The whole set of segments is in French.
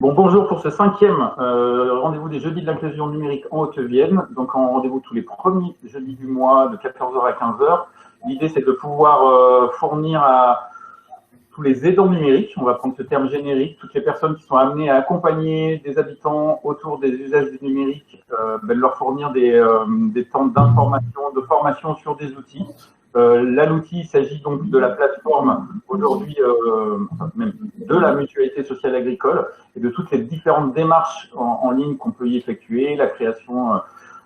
Bon, bonjour pour ce cinquième rendez-vous des jeudis de l'inclusion numérique en Haute-Vienne. Donc, en rendez-vous tous les premiers jeudis du mois de 14h à 15h. L'idée, c'est de pouvoir fournir à tous les aidants numériques, on va prendre ce terme générique, toutes les personnes qui sont amenées à accompagner des habitants autour des usages du numérique, de leur fournir des temps d'information, de formation sur des outils. Là, l'outil, il s'agit donc de la plateforme aujourd'hui, même de la mutualité sociale agricole et de toutes les différentes démarches en ligne qu'on peut y effectuer, la création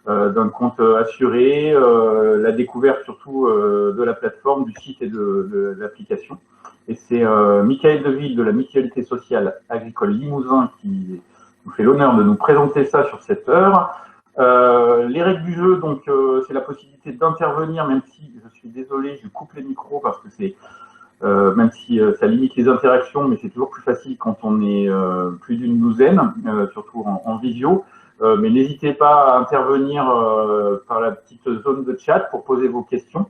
d'un compte assuré, la découverte surtout de la plateforme, du site et de l'application. Et c'est Michael Deville de la mutualité sociale agricole Limousin qui nous fait l'honneur de nous présenter ça sur cette heure. Les règles du jeu, donc, c'est la possibilité d'intervenir, même si, je suis désolé, je coupe les micros parce que c'est, même si ça limite les interactions, mais c'est toujours plus facile quand on est plus d'une douzaine, surtout en visio. Mais n'hésitez pas à intervenir par la petite zone de chat pour poser vos questions.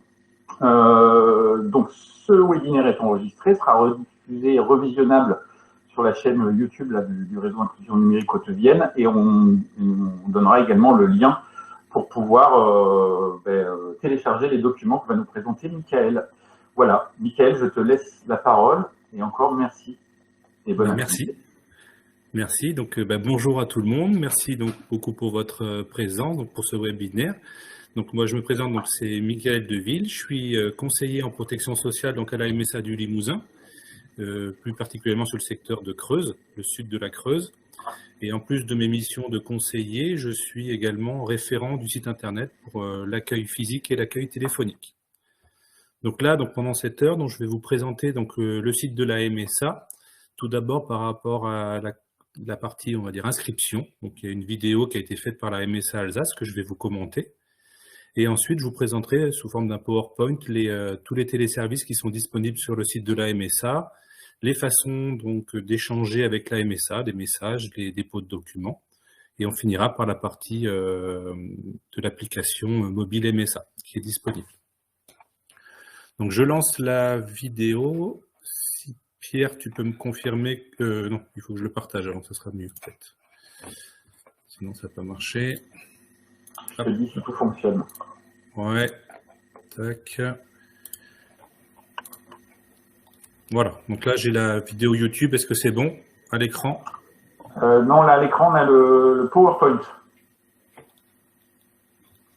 Donc, ce webinaire est enregistré, sera rediffusé et revisionnable sur la chaîne YouTube là, du réseau Inclusion Numérique Haute-Vienne, et on donnera également le lien pour pouvoir télécharger les documents que va nous présenter Michael. Voilà, Michael, je te laisse la parole, et encore merci. Et bonne Merci. Merci. Donc, bonjour à tout le monde. Merci donc beaucoup pour votre présence, donc pour ce webinaire. Donc, moi, je me présente, donc c'est Michael Deville. Je suis conseiller en protection sociale donc à la MSA du Limousin, plus particulièrement sur le secteur de Creuse, le sud de la Creuse. Et en plus de mes missions de conseiller, je suis également référent du site internet pour l'accueil physique et l'accueil téléphonique. Donc là, donc pendant cette heure, donc je vais vous présenter donc le site de la MSA. Tout d'abord par rapport à la partie, on va dire, inscription. Donc il y a une vidéo qui a été faite par la MSA Alsace que je vais vous commenter. Et ensuite, je vous présenterai sous forme d'un PowerPoint tous les téléservices qui sont disponibles sur le site de la MSA, les façons donc d'échanger avec la MSA, des messages, les dépôts de documents. Et on finira par la partie de l'application mobile MSA qui est disponible. Donc je lance la vidéo. Si Pierre, tu peux me confirmer que... non, il faut que je le partage avant, ça sera mieux peut-être. Sinon ça n'a pas marché. Je te dis si tout fonctionne. Ouais. Tac. Voilà, donc là j'ai la vidéo YouTube, est-ce que c'est bon à l'écran? Non, là à l'écran on a le PowerPoint.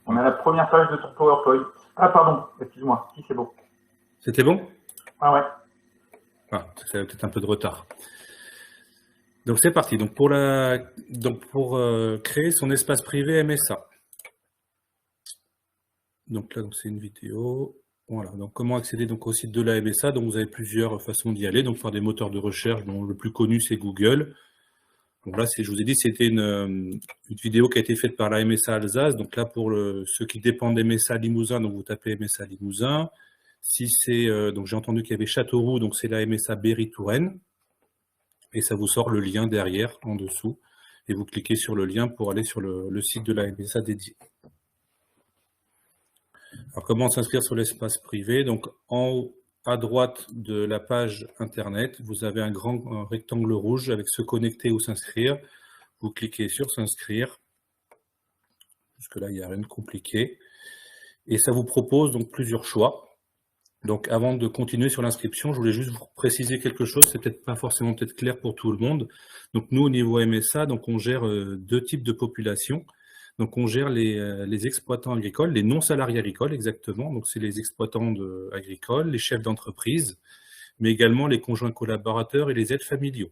On a la première page de ton PowerPoint. Ah pardon, excuse-moi, si c'est bon. C'était bon? Ah ouais. Ah, ça a peut-être un peu de retard. Donc c'est parti, donc pour créer son espace privé MSA. Donc là, c'est une vidéo. Voilà, donc comment accéder donc au site de la MSA. Donc vous avez plusieurs façons d'y aller, donc par des moteurs de recherche, dont le plus connu c'est Google. Donc là, je vous ai dit, c'était une vidéo qui a été faite par la MSA Alsace. Donc là, pour ceux qui dépendent des MSA Limousin, donc vous tapez MSA Limousin. Si c'est, donc j'ai entendu qu'il y avait Châteauroux, donc c'est la MSA Berry-Touraine. Et ça vous sort le lien derrière, en dessous. Et vous cliquez sur le lien pour aller sur le site de la MSA dédié. Alors, comment s'inscrire sur l'espace privé? Donc, en haut à droite de la page Internet, vous avez un grand rectangle rouge avec se connecter ou s'inscrire. Vous cliquez sur s'inscrire. Jusque-là, il n'y a rien de compliqué. Et ça vous propose donc plusieurs choix. Donc, avant de continuer sur l'inscription, je voulais juste vous préciser quelque chose. C'est peut-être pas forcément clair pour tout le monde. Donc, nous, au niveau MSA, donc on gère deux types de populations. Donc, on gère les exploitants agricoles, les non-salariés agricoles exactement. Donc, c'est les exploitants agricoles, les chefs d'entreprise, mais également les conjoints collaborateurs et les aides familiaux.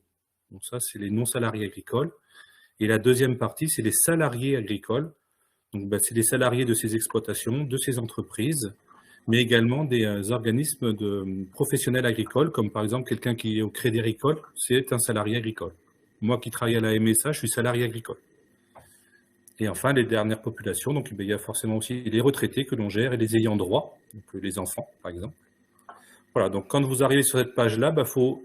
Donc, ça, c'est les non-salariés agricoles. Et la deuxième partie, c'est les salariés agricoles. Donc, c'est les salariés de ces exploitations, de ces entreprises, mais également des organismes de professionnels agricoles, comme par exemple quelqu'un qui est au Crédit Agricole, c'est un salarié agricole. Moi qui travaille à la MSA, je suis salarié agricole. Et enfin, les dernières populations, donc il y a forcément aussi les retraités que l'on gère et les ayants droit, donc les enfants par exemple. Voilà, donc quand vous arrivez sur cette page-là, il faut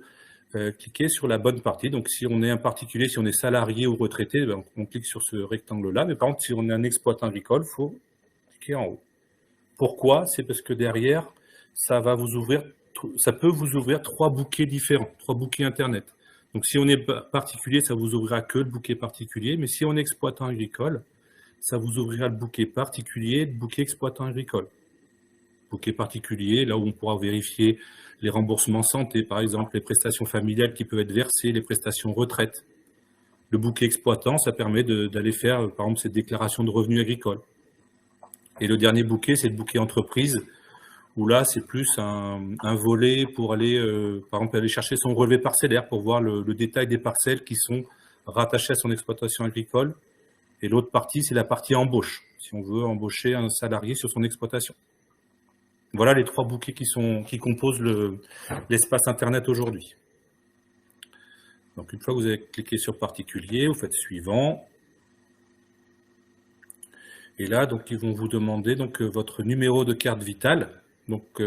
cliquer sur la bonne partie. Donc si on est un particulier, si on est salarié ou retraité, on clique sur ce rectangle-là. Mais par contre, si on est un exploitant agricole, il faut cliquer en haut. Pourquoi? C'est parce que derrière, ça peut vous ouvrir 3 bouquets différents, 3 bouquets Internet. Donc, si on est particulier, ça vous ouvrira que le bouquet particulier. Mais si on est exploitant agricole, ça vous ouvrira le bouquet particulier, le bouquet exploitant agricole. Bouquet particulier, là où on pourra vérifier les remboursements santé, par exemple, les prestations familiales qui peuvent être versées, les prestations retraite. Le bouquet exploitant, ça permet d'aller faire, par exemple, cette déclaration de revenus agricoles. Et le dernier bouquet, c'est le bouquet entreprise, où là, c'est plus un volet pour aller, par exemple, aller chercher son relevé parcellaire pour voir le détail des parcelles qui sont rattachées à son exploitation agricole. Et l'autre partie, c'est la partie embauche, si on veut embaucher un salarié sur son exploitation. Voilà les 3 bouquets qui composent l'espace Internet aujourd'hui. Donc, une fois que vous avez cliqué sur particulier, vous faites suivant. Et là, donc, ils vont vous demander donc, votre numéro de carte vitale. Donc,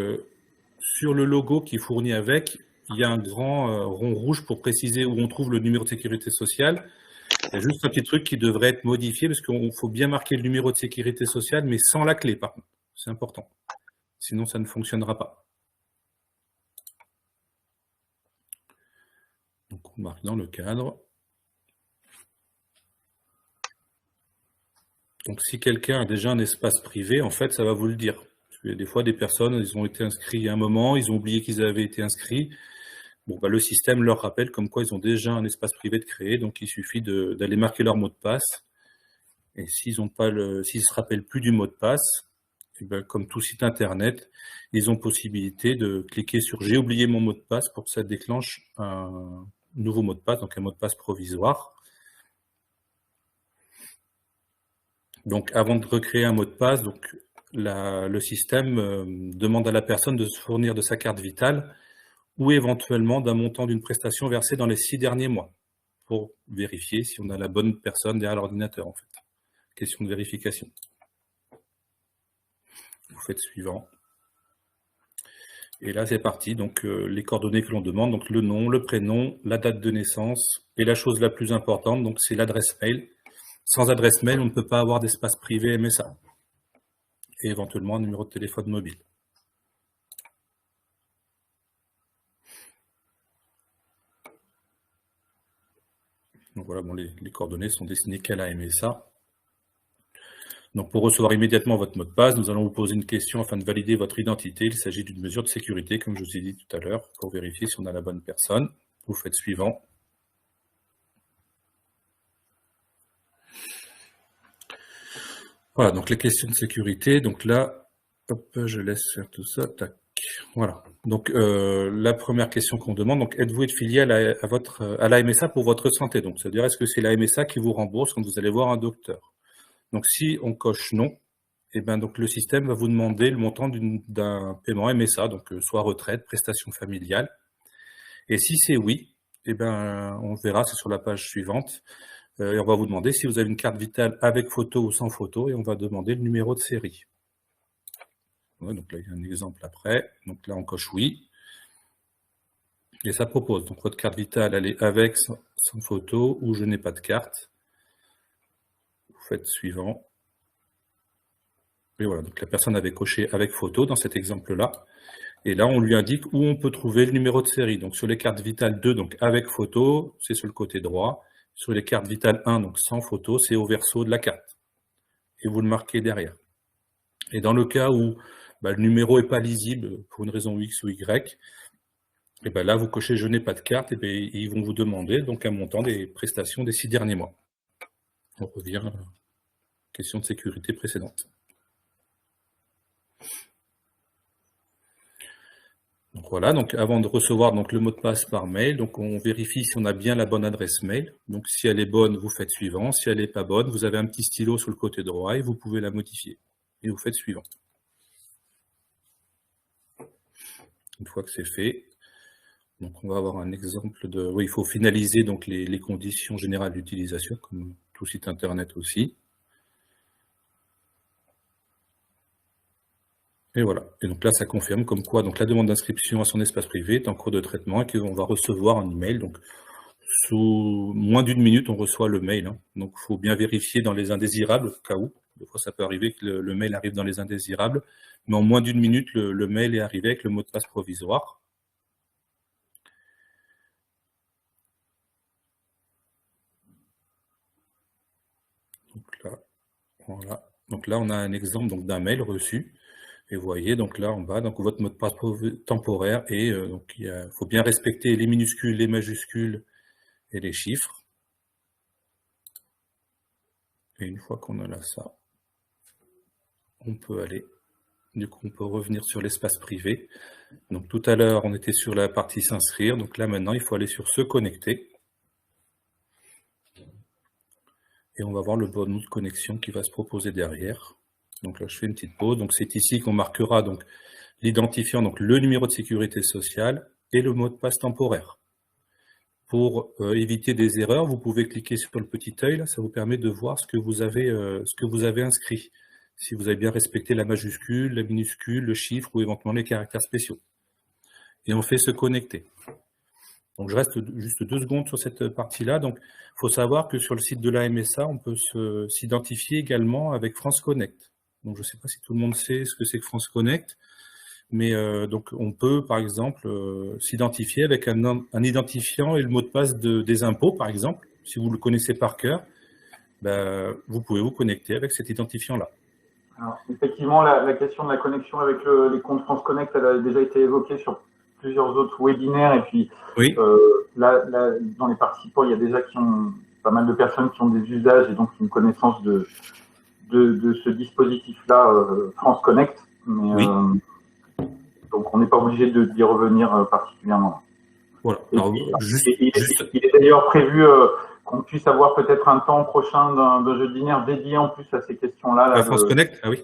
sur le logo qui est fourni avec, il y a un grand rond rouge pour préciser où on trouve le numéro de sécurité sociale. Il y a juste un petit truc qui devrait être modifié parce qu'il faut bien marquer le numéro de sécurité sociale, mais sans la clé, par contre. C'est important. Sinon, ça ne fonctionnera pas. Donc, on marque dans le cadre. Donc, si quelqu'un a déjà un espace privé, en fait, ça va vous le dire. Parce que des fois, des personnes, ils ont été inscrits à un moment, ils ont oublié qu'ils avaient été inscrits. Bon, bah, le système leur rappelle comme quoi ils ont déjà un espace privé de créer, donc il suffit d'aller marquer leur mot de passe. Et s'ils ne se rappellent plus du mot de passe, et ben, comme tout site internet, ils ont possibilité de cliquer sur « J'ai oublié mon mot de passe » pour que ça déclenche un nouveau mot de passe, donc un mot de passe provisoire. Donc, avant de recréer un mot de passe, donc, le système demande à la personne de se fournir de sa carte vitale ou éventuellement d'un montant d'une prestation versée dans les 6 derniers mois pour vérifier si on a la bonne personne derrière l'ordinateur, en fait. Question de vérification. Vous faites suivant. Et là, c'est parti. Donc, les coordonnées que l'on demande, donc le nom, le prénom, la date de naissance et la chose la plus importante, donc c'est l'adresse mail. Sans adresse mail, on ne peut pas avoir d'espace privé MSA. Et éventuellement un numéro de téléphone mobile. Donc voilà, bon, les coordonnées sont destinées qu'à la MSA. Donc pour recevoir immédiatement votre mot de passe, nous allons vous poser une question afin de valider votre identité. Il s'agit d'une mesure de sécurité, comme je vous ai dit tout à l'heure, pour vérifier si on a la bonne personne. Vous faites suivant. Voilà, donc les questions de sécurité. Donc là, hop, je laisse faire tout ça. Tac. Voilà. Donc la première question qu'on demande, donc êtes-vous affilié à la MSA pour votre santé? Donc c'est-à-dire est-ce que c'est la MSA qui vous rembourse quand vous allez voir un docteur? Donc si on coche non, et ben donc le système va vous demander le montant d'un paiement MSA, donc soit retraite, prestation familiale. Et si c'est oui, et ben on verra, c'est sur la page suivante. Et on va vous demander si vous avez une carte vitale avec photo ou sans photo, et on va demander le numéro de série. Ouais, donc là, il y a un exemple après. Donc là, on coche oui. Et ça propose. Donc votre carte vitale, elle est avec, sans photo, ou je n'ai pas de carte. Vous faites suivant. Et voilà, donc la personne avait coché avec photo dans cet exemple-là. Et là, on lui indique où on peut trouver le numéro de série. Donc sur les cartes vitales 2, donc avec photo, c'est sur le côté droit. Sur les cartes vitales 1, donc sans photo, c'est au verso de la carte. Et vous le marquez derrière. Et dans le cas où le numéro n'est pas lisible pour une raison X ou Y, et ben là, vous cochez « Je n'ai pas de carte » et ben, ils vont vous demander donc un montant des prestations des 6 derniers mois. On revient à la question de sécurité précédente. Donc voilà, donc avant de recevoir donc, le mot de passe par mail, donc on vérifie si on a bien la bonne adresse mail. Donc si elle est bonne, vous faites suivant. Si elle n'est pas bonne, vous avez un petit stylo sur le côté droit et vous pouvez la modifier. Et vous faites suivant. Une fois que c'est fait, donc on va avoir un exemple de... Oui, il faut finaliser donc les conditions générales d'utilisation, comme tout site internet aussi. Et voilà. Et donc là, ça confirme comme quoi donc la demande d'inscription à son espace privé est en cours de traitement et qu'on va recevoir un email. Donc sous moins d'une minute, on reçoit le mail. Hein. Donc il faut bien vérifier dans les indésirables, au cas où. Des fois, ça peut arriver que le mail arrive dans les indésirables. Mais en moins d'une minute, le mail est arrivé avec le mot de passe provisoire. Voilà. Donc là, on a un exemple donc d'un mail reçu. Et vous voyez, donc là, en bas, donc votre mot de passe temporaire. Et donc, il faut bien respecter les minuscules, les majuscules et les chiffres. Et une fois qu'on a là ça, on peut aller. Du coup, on peut revenir sur l'espace privé. Donc tout à l'heure, on était sur la partie s'inscrire. Donc là, maintenant, il faut aller sur se connecter. Et on va voir le bon de connexion qui va se proposer derrière. Donc là, je fais une petite pause. Donc c'est ici qu'on marquera donc l'identifiant, donc le numéro de sécurité sociale et le mot de passe temporaire. Pour éviter des erreurs, vous pouvez cliquer sur le petit œil. Là, ça vous permet de voir ce que vous avez inscrit. Si vous avez bien respecté la majuscule, la minuscule, le chiffre ou éventuellement les caractères spéciaux. Et on fait se connecter. Donc je reste juste 2 secondes sur cette partie-là. Donc il faut savoir que sur le site de la MSA, on peut s'identifier également avec France Connect. Donc je ne sais pas si tout le monde sait ce que c'est que France Connect, mais donc on peut par exemple s'identifier avec un identifiant et le mot de passe des impôts, par exemple. Si vous le connaissez par cœur, vous pouvez vous connecter avec cet identifiant-là. Alors, effectivement, la question de la connexion avec les comptes France Connect, elle a déjà été évoquée sur plusieurs autres webinaires. Et puis, Oui. là, dans les participants, il y a déjà pas mal de personnes qui ont des usages et donc une connaissance de ce dispositif-là, France Connect. Mais, Oui. donc, on n'est pas obligé d'y revenir particulièrement. Voilà. Alors, il est d'ailleurs prévu qu'on puisse avoir peut-être un temps prochain d'un webinaire dédié en plus à ces questions-là. La France Connect, ah oui.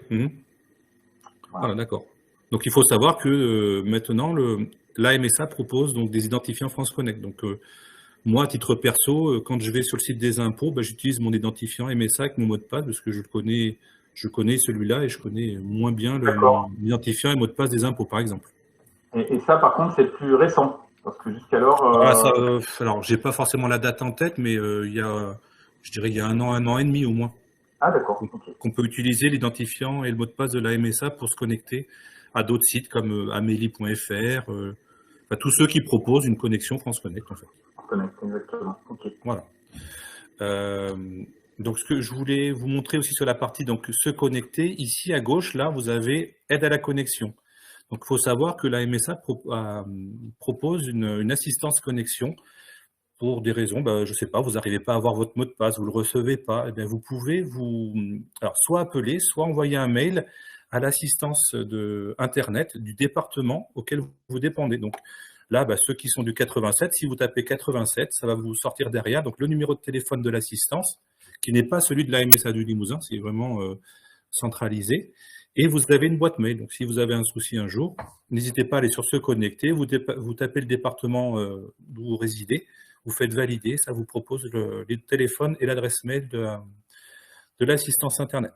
Voilà. D'accord. Donc il faut savoir que maintenant, la MSA propose donc des identifiants France Connect. Donc moi, à titre perso, quand je vais sur le site des impôts, j'utilise mon identifiant MSA avec mon mot de passe parce que je connais celui-là et je connais moins bien l'identifiant et mot de passe des impôts, par exemple. Et ça, par contre, c'est plus récent. Parce que jusqu'alors. Alors, j'ai pas forcément la date en tête, mais je dirais il y a un an et demi au moins. Ah, d'accord. Okay. Qu'on peut utiliser l'identifiant et le mot de passe de la MSA pour se connecter à d'autres sites comme amélie.fr, tous ceux qui proposent une connexion France Connect, en fait. Connect, exactement. Okay. Voilà. Donc, ce que je voulais vous montrer aussi sur la partie donc se connecter, ici à gauche, là, vous avez aide à la connexion. Donc, il faut savoir que la MSA propose une assistance connexion pour des raisons, je ne sais pas, vous n'arrivez pas à avoir votre mot de passe, vous ne le recevez pas, eh bien vous pouvez alors soit appeler, soit envoyer un mail à l'assistance Internet du département auquel vous dépendez. Donc là, ceux qui sont du 87, si vous tapez 87, ça va vous sortir derrière donc le numéro de téléphone de l'assistance, qui n'est pas celui de la MSA du Limousin, c'est vraiment centralisé. Et vous avez une boîte mail. Donc si vous avez un souci un jour, n'hésitez pas à aller sur se connecter, vous tapez le département d'où vous résidez, vous faites valider, ça vous propose le téléphone et l'adresse mail de l'assistance Internet.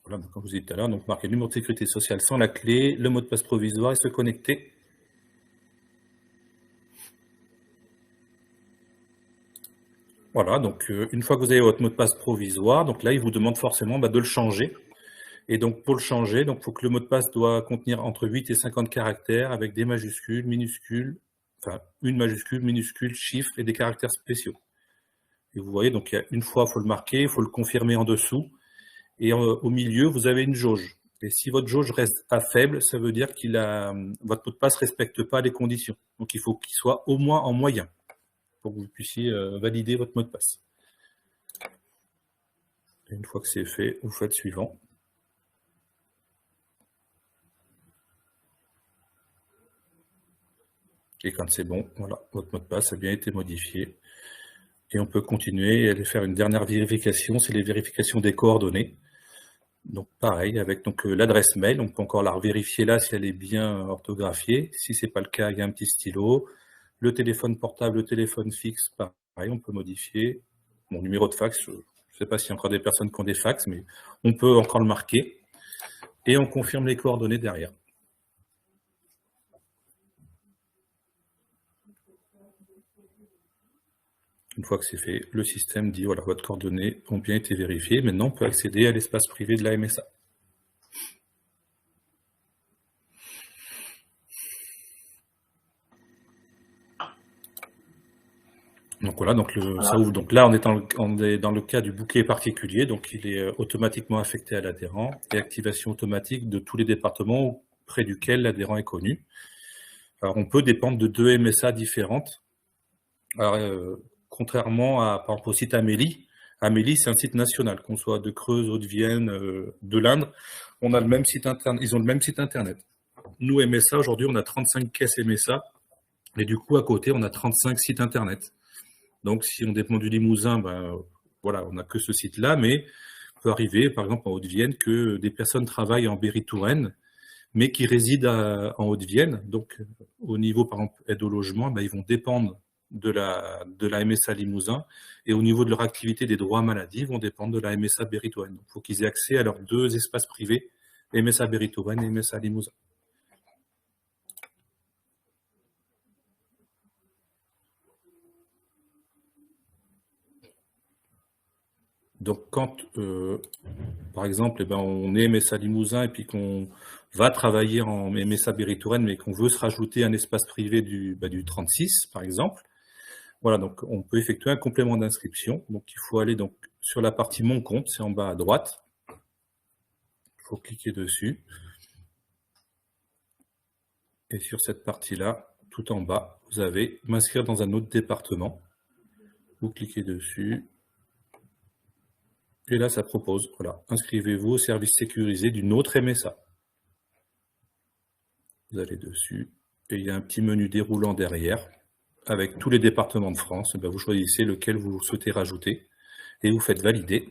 Voilà, comme je vous ai dit tout à l'heure, donc marquez le numéro de sécurité sociale sans la clé, le mot de passe provisoire et se connecter. Voilà, donc une fois que vous avez votre mot de passe provisoire, donc là, il vous demande forcément de le changer. Et donc, pour le changer, il faut que le mot de passe doit contenir entre 8 et 50 caractères avec des majuscules, minuscules, enfin, une majuscule, minuscule, chiffres et des caractères spéciaux. Et vous voyez, donc, une fois, il faut le marquer, il faut le confirmer en dessous. Et au milieu, vous avez une jauge. Et si votre jauge reste à faible, ça veut dire votre mot de passe ne respecte pas les conditions. Donc, il faut qu'il soit au moins en moyen pour que vous puissiez valider votre mot de passe. Et une fois que c'est fait, vous faites suivant. Et quand c'est bon, voilà, votre mot de passe a bien été modifié. Et on peut continuer et aller faire une dernière vérification, c'est les vérifications des coordonnées. Donc pareil, avec l'adresse mail, on peut encore la vérifier là si elle est bien orthographiée. Si ce n'est pas le cas, il y a un petit stylo. Le téléphone portable, le téléphone fixe, pareil, on peut modifier. Mon numéro de fax, je ne sais pas s'il y a encore des personnes qui ont des fax, mais on peut encore le marquer. Et on confirme les coordonnées derrière. Une fois que c'est fait, le système dit voilà, votre coordonnées ont bien été vérifiées. Maintenant, on peut accéder à l'espace privé de la MSA. Donc voilà, donc ça ouvre. Donc là, on est dans le cas du bouquet particulier, donc il est automatiquement affecté à l'adhérent et activation automatique de tous les départements près duquel l'adhérent est connu. Alors on peut dépendre de 2 MSA différentes. Alors, contrairement à, par exemple, au site Amélie. Amélie, c'est un site national, qu'on soit de Creuse, Haute-Vienne, de l'Indre, on a le même site internet. Ils ont le même site internet. Nous, MSA, aujourd'hui, on a 35 caisses MSA, et du coup, à côté, on a 35 sites internet. Donc, si on dépend du Limousin, ben, voilà, on n'a que ce site-là, mais il peut arriver, par exemple, en Haute-Vienne, que des personnes travaillent en Berry-Touraine, mais qui résident en Haute-Vienne. Donc, au niveau, par exemple, aide au logement, ben, ils vont dépendre de la MSA Limousin, et au niveau de leur activité des droits maladie, ils vont dépendre de la MSA Berry-Touraine. Donc, il faut qu'ils aient accès à leurs 2 espaces privés, MSA Berry-Touraine et MSA Limousin. Donc, quand, par exemple, eh ben, on est MSA Limousin et puis qu'on va travailler en MSA Berry-Touraine, mais qu'on veut se rajouter un espace privé du 36, par exemple, voilà, donc on peut effectuer un complément d'inscription. Donc, il faut aller donc sur la partie Mon compte, c'est en bas à droite. Il faut cliquer dessus. Et sur cette partie-là, tout en bas, vous avez m'inscrire dans un autre département. Vous cliquez dessus. Et là, ça propose, voilà, inscrivez-vous au service sécurisé d'une autre MSA. Vous allez dessus, et il y a un petit menu déroulant derrière, avec tous les départements de France. Et bien, vous choisissez lequel vous souhaitez rajouter, et vous faites valider.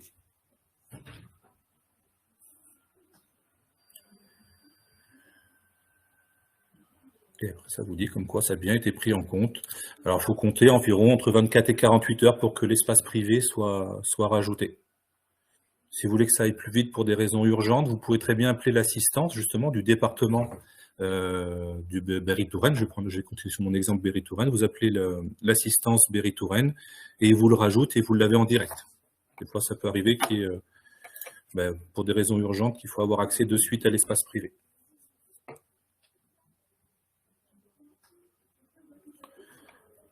Et après, ça vous dit comme quoi ça a bien été pris en compte. Alors, il faut compter environ entre 24 et 48 heures pour que l'espace privé soit rajouté. Si vous voulez que ça aille plus vite pour des raisons urgentes, vous pouvez très bien appeler l'assistance justement du département du Berry-Touraine. Je vais continuer sur mon exemple Berry-Touraine. Vous appelez l'assistance Berry-Touraine et vous le rajoute et vous l'avez en direct. Des fois, ça peut arriver pour des raisons urgentes qu'il faut avoir accès de suite à l'espace privé.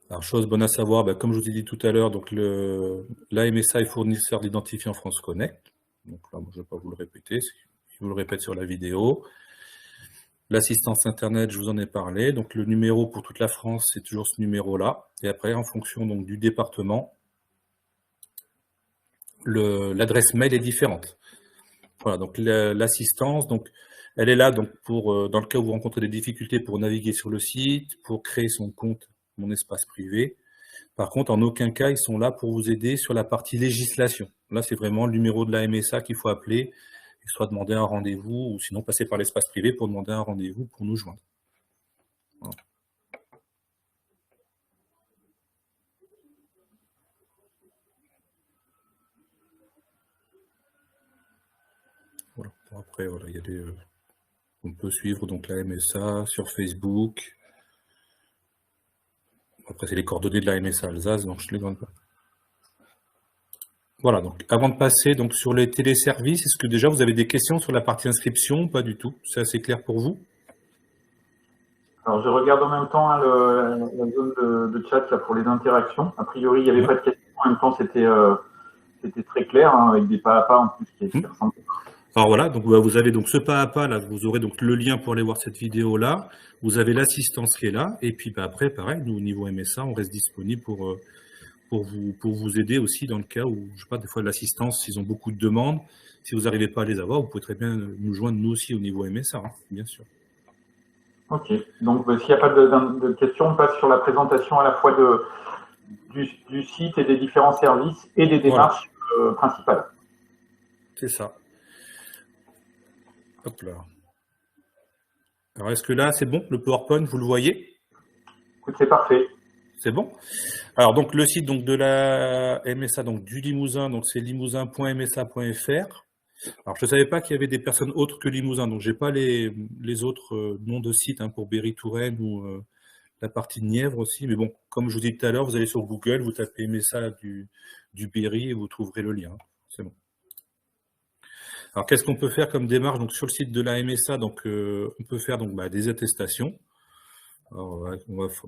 Alors, chose bonne à savoir, comme je vous ai dit tout à l'heure, donc l'AMSA est fournisseur d'identifiant France Connect. Donc là, je ne vais pas vous le répéter, je vous le répète sur la vidéo. L'assistance Internet, je vous en ai parlé. Donc le numéro pour toute la France, c'est toujours ce numéro-là. Et après, en fonction donc, du département, l'adresse mail est différente. Voilà, donc l'assistance, donc elle est là donc pour dans le cas où vous rencontrez des difficultés pour naviguer sur le site, pour créer son compte Mon Espace Privé. Par contre, en aucun cas, ils sont là pour vous aider sur la partie législation. Là, c'est vraiment le numéro de la MSA qu'il faut appeler, et soit demander un rendez-vous, ou sinon passer par l'espace privé pour demander un rendez-vous pour nous joindre. Voilà. Voilà. Après, voilà, il y a on peut suivre donc la MSA sur Facebook. Après, c'est les coordonnées de la MSA Alsace, donc je ne les donne pas. Voilà, donc avant de passer donc, sur les téléservices, est-ce que déjà vous avez des questions sur la partie inscription? Pas du tout, c'est assez clair pour vous? Alors, je regarde en même temps la zone de chat là, pour les interactions. A priori, il n'y avait pas de questions. En même temps, c'était très clair, hein, avec des pas à pas en plus qui ressemblent. Alors voilà, donc vous avez donc ce pas à pas là, vous aurez donc le lien pour aller voir cette vidéo là. Vous avez l'assistance qui est là, et puis après, pareil, nous au niveau MSA, on reste disponible pour vous aider aussi dans le cas où, je sais pas, des fois l'assistance, s'ils ont beaucoup de demandes, si vous n'arrivez pas à les avoir, vous pouvez très bien nous joindre nous aussi au niveau MSA, hein, bien sûr. Ok, donc s'il n'y a pas de questions, on passe sur la présentation à la fois du site et des différents services et des démarches principales. C'est ça. Hop là. Alors est-ce que là c'est bon, le PowerPoint, vous le voyez? Écoute, c'est parfait. C'est bon. Alors donc le site donc de la MSA donc du Limousin, donc c'est limousin.msa.fr. Alors je ne savais pas qu'il y avait des personnes autres que Limousin, donc j'ai pas les autres noms de sites pour Berry-Touraine ou la partie de Nièvre aussi, mais bon, comme je vous dis tout à l'heure, vous allez sur Google, vous tapez MSA du Berry et vous trouverez le lien. C'est bon. Alors qu'est-ce qu'on peut faire comme démarche donc sur le site de la MSA? Donc on peut faire donc des attestations. Alors,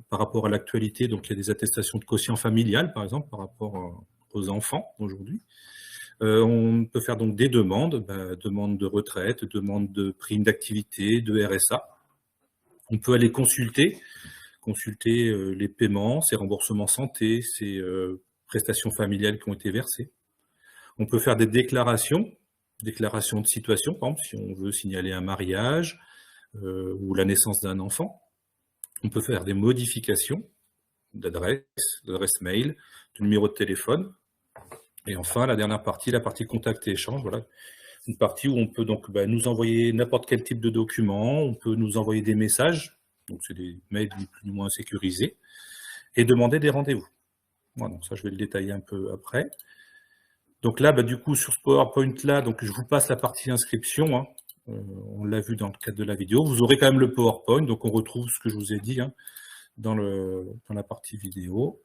par rapport à l'actualité, donc il y a des attestations de quotient familial, par exemple, par rapport aux enfants aujourd'hui. On peut faire donc des demandes, demande de retraite, demande de prime d'activité, de RSA. On peut aller consulter les paiements, ces remboursements santé, ces prestations familiales qui ont été versées. On peut faire des déclarations de situation, par exemple, si on veut signaler un mariage ou la naissance d'un enfant. On peut faire des modifications d'adresse mail, de numéro de téléphone. Et enfin, la dernière partie, la partie contact et échange, voilà. Une partie où on peut donc nous envoyer n'importe quel type de document, on peut nous envoyer des messages, donc c'est des mails plus ou moins sécurisés, et demander des rendez-vous. Voilà, donc ça je vais le détailler un peu après. Donc là, du coup, sur ce PowerPoint-là, donc je vous passe la partie inscription, hein. On l'a vu dans le cadre de la vidéo. Vous aurez quand même le PowerPoint, donc on retrouve ce que je vous ai dit hein, dans la partie vidéo.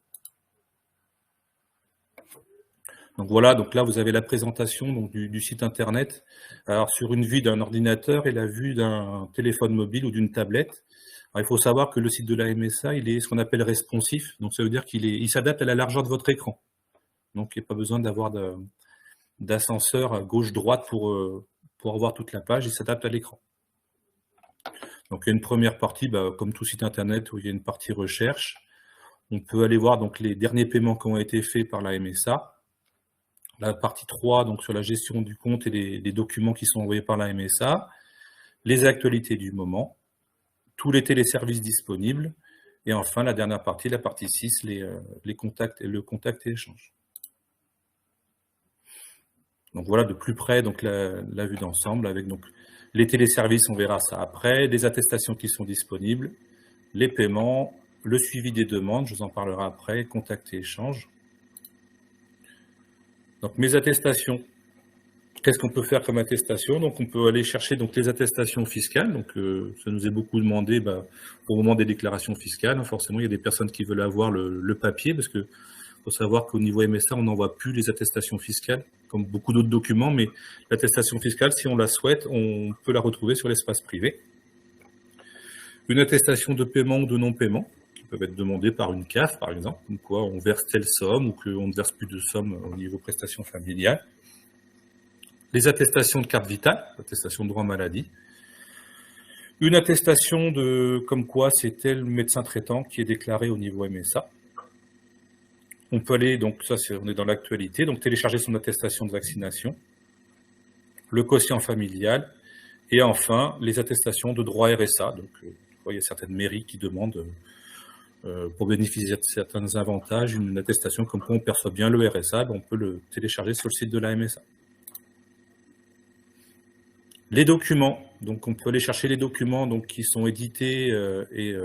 Donc voilà, donc là vous avez la présentation donc, du site internet. Alors sur une vue d'un ordinateur et la vue d'un téléphone mobile ou d'une tablette. Alors, il faut savoir que le site de la MSA, il est ce qu'on appelle responsif. Donc ça veut dire qu'il s'adapte à la largeur de votre écran. Donc il n'y a pas besoin d'avoir d'ascenseur gauche-droite pour voir toute la page, il s'adapte à l'écran. Donc il y a une première partie, comme tout site internet, où il y a une partie recherche. On peut aller voir donc les derniers paiements qui ont été faits par la MSA. La partie 3, donc sur la gestion du compte et les documents qui sont envoyés par la MSA. Les actualités du moment. Tous les téléservices disponibles. Et enfin, la dernière partie, la partie 6, les contacts et le contact et échange. Donc voilà de plus près donc la vue d'ensemble avec donc les téléservices, on verra ça après, les attestations qui sont disponibles, les paiements, le suivi des demandes, je vous en parlerai après, contact et échange. Donc mes attestations, qu'est-ce qu'on peut faire comme attestation? Donc on peut aller chercher donc les attestations fiscales, donc ça nous est beaucoup demandé au moment des déclarations fiscales. Forcément, il y a des personnes qui veulent avoir le papier parce que faut savoir qu'au niveau MSA, on n'envoie plus les attestations fiscales, comme beaucoup d'autres documents, mais l'attestation fiscale, si on la souhaite, on peut la retrouver sur l'espace privé. Une attestation de paiement ou de non-paiement, qui peuvent être demandées par une CAF, par exemple, comme quoi on verse telle somme ou qu'on ne verse plus de somme au niveau prestations familiales. Les attestations de carte vitale, attestation de droit maladie. Une attestation de comme quoi c'est tel médecin traitant qui est déclaré au niveau MSA. On peut aller, donc ça on est dans l'actualité, donc télécharger son attestation de vaccination, le quotient familial, et enfin les attestations de droit RSA. Donc il y a certaines mairies qui demandent, pour bénéficier de certains avantages, une attestation comme quoi on perçoit bien le RSA, on peut le télécharger sur le site de la MSA. Les documents, donc on peut aller chercher les documents donc, qui sont édités et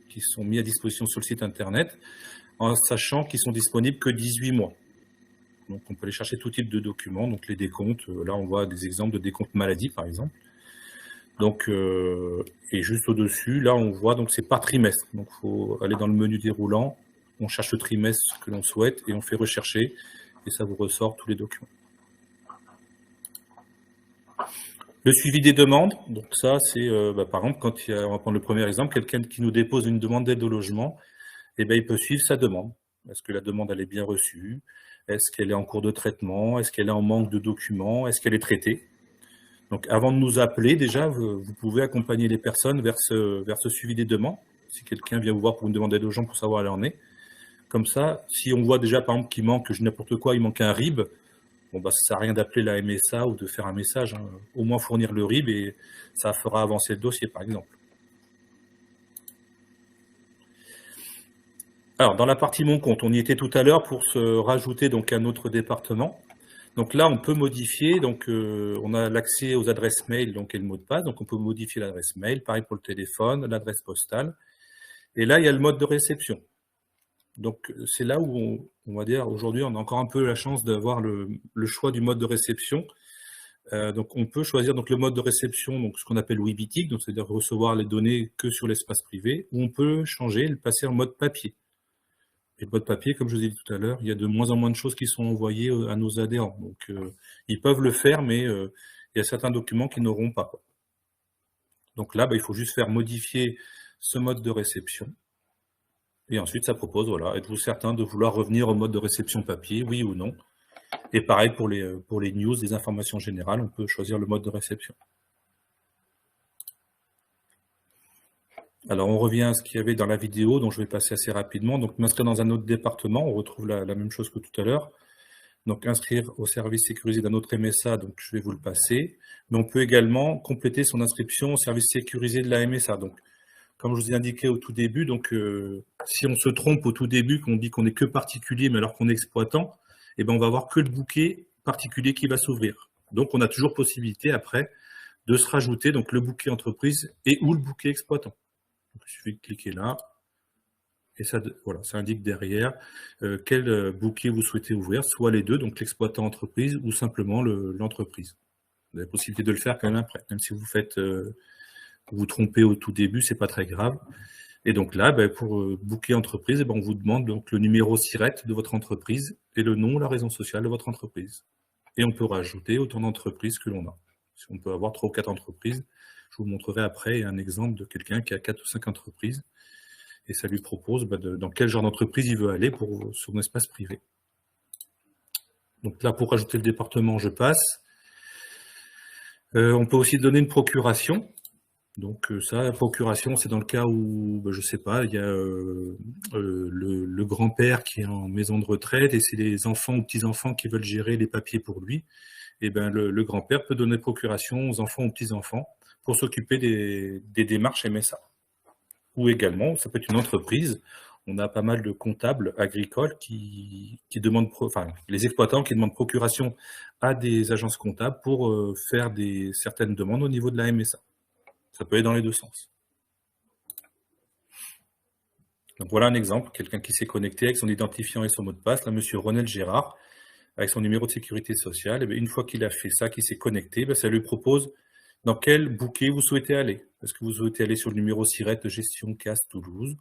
qui sont mis à disposition sur le site internet, en sachant qu'ils sont disponibles que 18 mois. Donc on peut aller chercher tout type de documents, donc les décomptes, là on voit des exemples de décomptes maladie par exemple. Donc, et juste au-dessus, là on voit, donc c'est par trimestre. Donc il faut aller dans le menu déroulant, on cherche le trimestre que l'on souhaite et on fait rechercher et ça vous ressort tous les documents. Le suivi des demandes, donc ça c'est par exemple quand on va prendre le premier exemple, quelqu'un qui nous dépose une demande d'aide au logement, eh bien, il peut suivre sa demande. Est-ce que la demande elle est bien reçue? Est-ce qu'elle est en cours de traitement? Est-ce qu'elle est en manque de documents? Est-ce qu'elle est traitée? Donc avant de nous appeler, déjà, vous pouvez accompagner les personnes vers ce suivi des demandes. Si quelqu'un vient vous voir pour une demande d'aide aux gens pour savoir où elle en est. Comme ça, si on voit déjà par exemple qu'il manque n'importe quoi, il manque un RIB, bon, ça ne sert à rien d'appeler la MSA ou de faire un message. Hein. Au moins fournir le RIB et ça fera avancer le dossier, par exemple. Alors, dans la partie Mon compte, on y était tout à l'heure pour se rajouter donc un autre département. Donc là, on peut modifier, donc on a l'accès aux adresses mail donc, et le mot de passe. Donc on peut modifier l'adresse mail, pareil pour le téléphone, l'adresse postale. Et là, il y a le mode de réception. Donc c'est là où on va dire, aujourd'hui, on a encore un peu la chance d'avoir le choix du mode de réception. Donc on peut choisir donc, le mode de réception, donc ce qu'on appelle WIBITIC, donc c'est-à-dire recevoir les données que sur l'espace privé, ou on peut changer, le passer en mode papier. Et le mode papier, comme je vous ai dit tout à l'heure, il y a de moins en moins de choses qui sont envoyées à nos adhérents. Donc ils peuvent le faire, mais il y a certains documents qui n'auront pas. Donc là, il faut juste faire modifier ce mode de réception. Et ensuite, ça propose, voilà, êtes-vous certain de vouloir revenir au mode de réception papier, oui ou non? Et pareil pour les news, les informations générales, on peut choisir le mode de réception. Alors, on revient à ce qu'il y avait dans la vidéo, dont je vais passer assez rapidement. Donc, m'inscrire dans un autre département, on retrouve la même chose que tout à l'heure. Donc, inscrire au service sécurisé d'un autre MSA, donc je vais vous le passer. Mais on peut également compléter son inscription au service sécurisé de la MSA. Donc, comme je vous ai indiqué au tout début, donc si on se trompe au tout début, qu'on dit qu'on n'est que particulier, mais alors qu'on est exploitant, eh ben, on va avoir que le bouquet particulier qui va s'ouvrir. Donc, on a toujours possibilité après de se rajouter donc le bouquet entreprise et ou le bouquet exploitant. Donc, il suffit de cliquer là. Et ça, voilà, ça indique derrière quel bouquet vous souhaitez ouvrir, soit les deux, donc l'exploitant entreprise ou simplement l'entreprise. Vous avez la possibilité de le faire quand même après, même si vous faites, vous vous trompez au tout début, c'est pas très grave. Et donc là, pour bouquet entreprise, on vous demande donc le numéro SIRET de votre entreprise et le nom, la raison sociale de votre entreprise. Et on peut rajouter autant d'entreprises que l'on a. Si on peut avoir 3 ou 4 entreprises, je vous montrerai après un exemple de quelqu'un qui a 4 ou 5 entreprises. Et ça lui propose dans quel genre d'entreprise il veut aller pour son espace privé. Donc là, pour rajouter le département, je passe. On peut aussi donner une procuration. Donc ça, la procuration, c'est dans le cas où, je sais pas, il y a le grand-père qui est en maison de retraite et c'est les enfants ou petits-enfants qui veulent gérer les papiers pour lui. Et le grand-père peut donner procuration aux enfants ou petits-enfants pour s'occuper des démarches MSA. Ou également, ça peut être une entreprise. On a pas mal de comptables agricoles qui demandent, les exploitants qui demandent procuration à des agences comptables pour faire certaines demandes au niveau de la MSA. Ça peut aller dans les deux sens. Donc voilà un exemple, quelqu'un qui s'est connecté avec son identifiant et son mot de passe, là, monsieur Ronel Gérard, avec son numéro de sécurité sociale. Et une fois qu'il a fait ça, qu'il s'est connecté, ça lui propose dans quel bouquet vous souhaitez aller. Est-ce que vous souhaitez aller sur le numéro SIRET de gestion CAS Toulouse,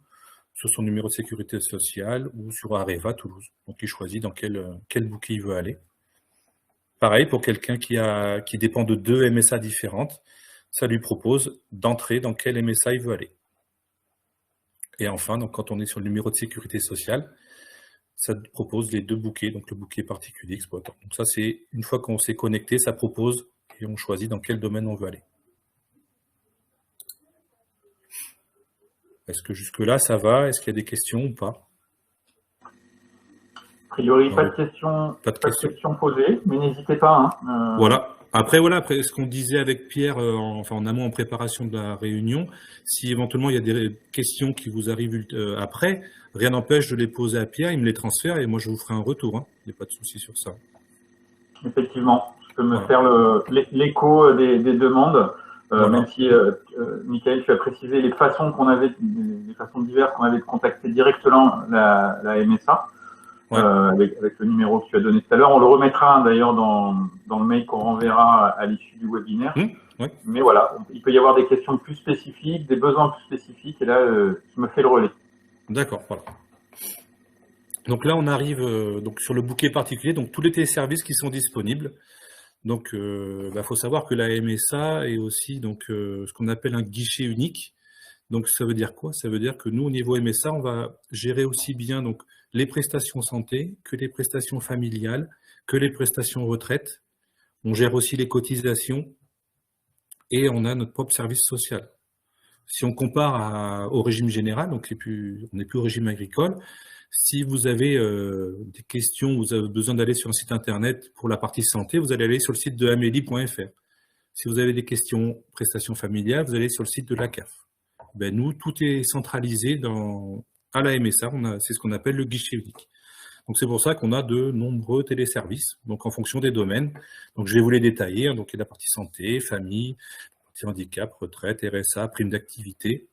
sur son numéro de sécurité sociale ou sur Areva Toulouse. Donc il choisit dans quel bouquet il veut aller. Pareil, pour quelqu'un qui dépend de 2 MSA différentes, ça lui propose d'entrer dans quel MSA il veut aller. Et enfin, donc, quand on est sur le numéro de sécurité sociale, ça propose les 2 bouquets, donc le bouquet particulier exploitant. Donc ça, c'est une fois qu'on s'est connecté, ça propose et on choisit dans quel domaine on veut aller. Est-ce que jusque-là, ça va? Est-ce qu'il y a des questions ou pas? A priori, pas de questions posées, mais n'hésitez pas. Voilà. Après, ce qu'on disait avec Pierre, en amont en préparation de la réunion, si éventuellement il y a des questions qui vous arrivent après, rien n'empêche de les poser à Pierre, il me les transfère et moi je vous ferai un retour. Hein. Il n'y a pas de souci sur ça. Effectivement, je peux me faire l'écho des demandes, même si, Michael, tu as précisé les façons les façons diverses qu'on avait de contacter directement la MSA. Ouais. Avec le numéro que tu as donné tout à l'heure. On le remettra d'ailleurs dans le mail qu'on renverra à l'issue du webinaire. Ouais. Mais voilà, il peut y avoir des questions plus spécifiques, des besoins plus spécifiques, et là, tu me fais le relais. D'accord, voilà. Donc là, on arrive donc sur le bouquet particulier, donc tous les téléservices qui sont disponibles. Donc, faut savoir que la MSA est aussi donc ce qu'on appelle un guichet unique. Donc, ça veut dire quoi? Ça veut dire que nous, au niveau MSA, on va gérer aussi bien donc les prestations santé, que les prestations familiales, que les prestations retraite. On gère aussi les cotisations et on a notre propre service social. Si on compare au régime général, donc on n'est plus au régime agricole, si vous avez des questions, vous avez besoin d'aller sur un site internet pour la partie santé, vous allez aller sur le site de amélie.fr. Si vous avez des questions prestations familiales, vous allez sur le site de la CAF. Nous, tout est centralisé à la MSA, c'est ce qu'on appelle le guichet unique. Donc c'est pour ça qu'on a de nombreux téléservices, donc en fonction des domaines. Donc je vais vous les détailler. Donc il y a la partie santé, famille, partie handicap, retraite, RSA, prime d'activité.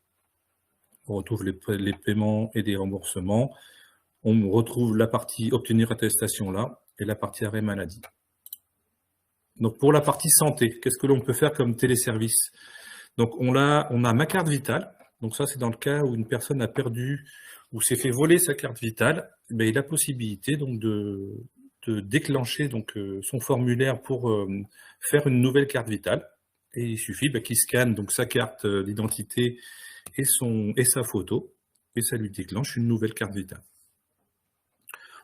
On retrouve les paiements et des remboursements. On retrouve la partie obtenir attestation là et la partie arrêt maladie. Donc pour la partie santé, qu'est-ce que l'on peut faire comme téléservice? Donc on a ma carte vitale. Donc ça c'est dans le cas où une personne a perdu ou s'est fait voler sa carte vitale, il a la possibilité donc de déclencher donc son formulaire pour faire une nouvelle carte vitale. Et il suffit qu'il scanne donc sa carte d'identité et sa photo, et ça lui déclenche une nouvelle carte vitale.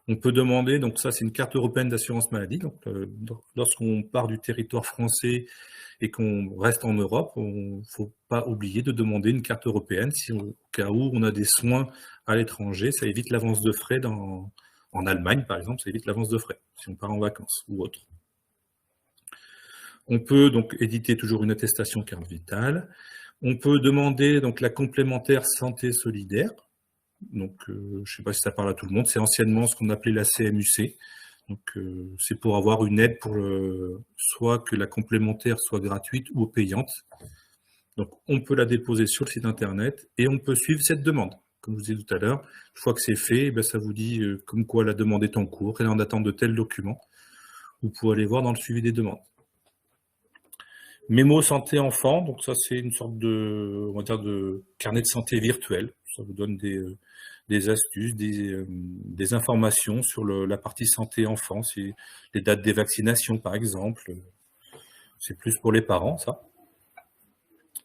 On peut demander, donc ça c'est une carte européenne d'assurance maladie, donc lorsqu'on part du territoire français et qu'on reste en Europe, il ne faut pas oublier de demander une carte européenne si au cas où on a des soins à l'étranger, ça évite l'avance de frais en Allemagne par exemple, ça évite l'avance de frais si on part en vacances ou autre. On peut donc éditer toujours une attestation carte vitale. On peut demander donc la complémentaire santé solidaire. Donc, je ne sais pas si ça parle à tout le monde, c'est anciennement ce qu'on appelait la CMUC. Donc, c'est pour avoir une aide pour soit que la complémentaire soit gratuite ou payante. Donc, on peut la déposer sur le site internet et on peut suivre cette demande. Comme je vous disais tout à l'heure, une fois que c'est fait, ça vous dit comme quoi la demande est en cours, elle est en attente de tel document. Vous pouvez aller voir dans le suivi des demandes. Mémo santé enfant, donc ça c'est une sorte de, on va dire, de carnet de santé virtuel. Ça vous donne des astuces, des informations sur la partie santé enfant, c'est les dates des vaccinations par exemple. C'est plus pour les parents ça.